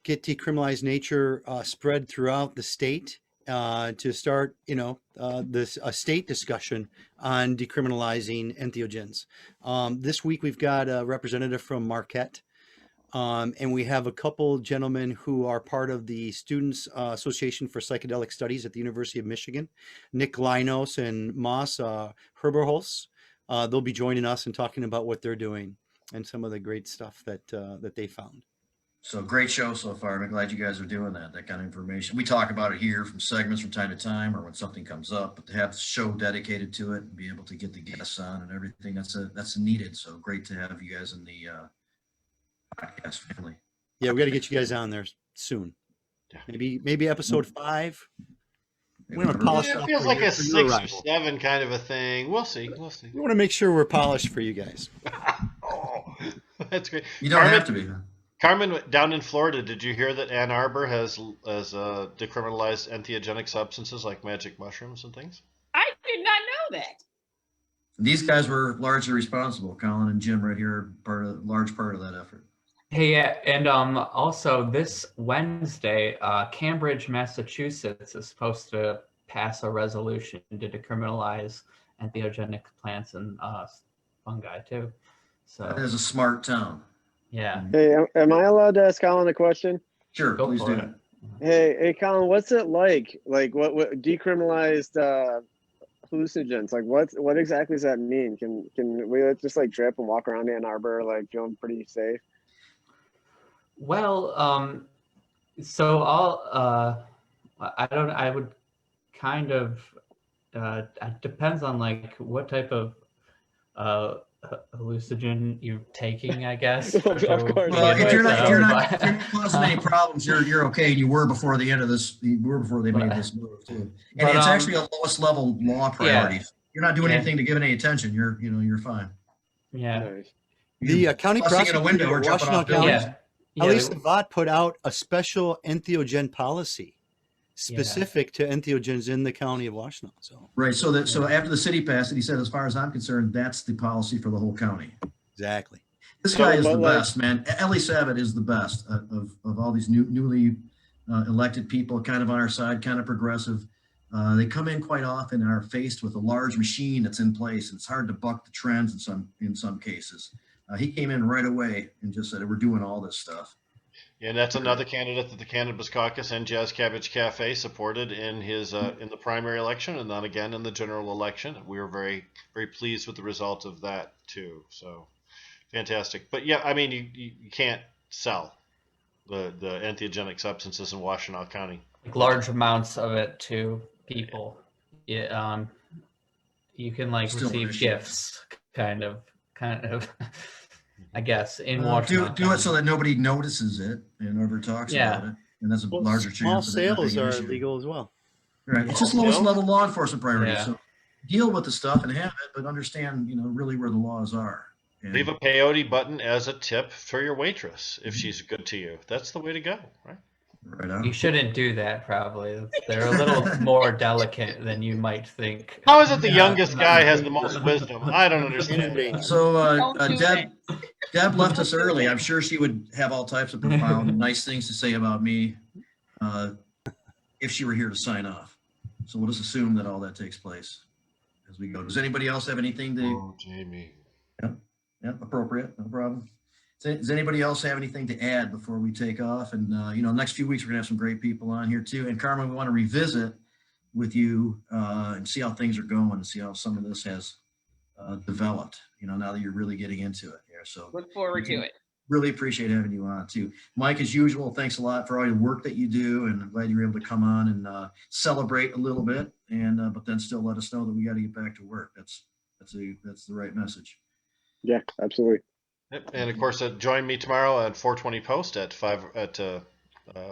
get decriminalized nature spread throughout the state to start, a state discussion on decriminalizing entheogens. This week we've got a representative from Marquette, and we have a couple gentlemen who are part of the Students Association for Psychedelic Studies at the University of Michigan, Nick Linos and Moss Herberholz. They'll be joining us and talking about what they're doing and some of the great stuff that they found. So great show so far. I'm glad you guys are doing that kind of information. We talk about it here from segments from time to time or when something comes up, but to have the show dedicated to it and be able to get the guests on and everything, that's needed. So great to have you guys in the podcast family. Yeah, we got to get you guys on there soon. Maybe episode 5. We want to polish it feels like a 6 or 7 kind of a thing. We'll see. We want to make sure we're polished for you guys. Oh, that's great. You don't have to be. Carmen, down in Florida, did you hear that Ann Arbor has decriminalized entheogenic substances like magic mushrooms and things? I did not know that. These guys were largely responsible. Colin and Jim right here are large part of that effort. Hey, yeah, and also this Wednesday, Cambridge, Massachusetts is supposed to pass a resolution to decriminalize entheogenic plants and fungi too. So that is a smart town. Yeah. Hey, am I allowed to ask Colin a question? Sure, Go please for do. it. Hey, Colin, what's it like? Like what decriminalized hallucinogens? Like what exactly does that mean? Can we just like drip and walk around Ann Arbor like feeling pretty safe? Well, so I would kind of, it depends on like what type of hallucinogen you're taking, I guess. Of course. Well, if you're not causing any problems, you're okay. And you were before the end of this. You were before they made this move too. And it's actually a lowest level law priority. Yeah. You're not doing anything to give it any attention. You're fine. Yeah. Nice. The county Busting in a window prosecutor or of jumping Washtenaw off County, buildings. Elise Savat, put out a special entheogen policy specific to entheogens in the county of Washtenaw. So Right. So after the city passed it, he said, as far as I'm concerned, that's the policy for the whole county. exactly. This guy is the best, man. Ellie Savitt is the best of all these newly elected people, kind of on our side, kind of progressive. They come in quite often and are faced with a large machine that's in place. It's hard to buck the trends in some cases. He came in right away and just said, we're doing all this stuff. And that's another candidate that the Cannabis Caucus and Jazz Cabbage Café supported in his in the primary election and then again in the general election. We were very, very pleased with the result of that too. So fantastic. But yeah, I mean, you can't sell the entheogenic substances in Washtenaw County. Like large amounts of it to people. Yeah, you can like Still receive an issue. gifts, kind of. I guess in Washington. Do it so that nobody notices it and never talks about it, and that's a larger Small chance. of it not sales being an are issue. legal as well. Right. It's just lowest level law enforcement priority. Yeah. So deal with the stuff and have it, but understand, really where the laws are. And Leave a peyote button as a tip for your waitress if she's good to you. That's the way to go, right? right on. You shouldn't do that, probably. They're a little more delicate than you might think. How is it the youngest guy has the most wisdom? I don't understand. So Don't do Deb left us early. I'm sure she would have all types of profound, nice things to say about me if she were here to sign off. So we'll just assume that all that takes place as we go. Does anybody else have anything to? Oh, Jamie. Yeah, appropriate, no problem. Does anybody else have anything to add before we take off? And next few weeks we're gonna have some great people on here too. And Carmen, we want to revisit with you and see how things are going and see how some of this has developed. Now that you're really getting into it here. So Look forward to it. really appreciate having you on too. Mike, as usual, thanks a lot for all your work that you do, and I'm glad you were able to come on and celebrate a little bit, and but then still let us know that we got to get back to work. That's the right message. Yeah, absolutely. Yep. And of course, join me tomorrow at 420 Post at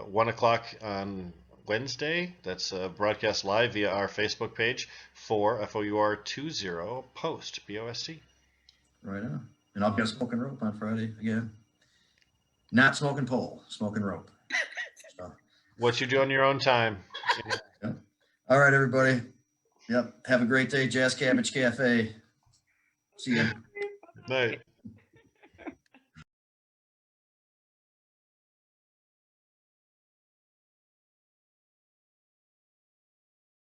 1 o'clock on Wednesday. That's broadcast live via our Facebook page for FOUR20 Post, BOST. Right on. And I'll be smoking rope on Friday again. Not smoking pole, smoking rope. So. What you do on your own time. Yeah. All right, everybody. Yep. Have a great day, Jazz Cabbage Cafe. See ya. Night.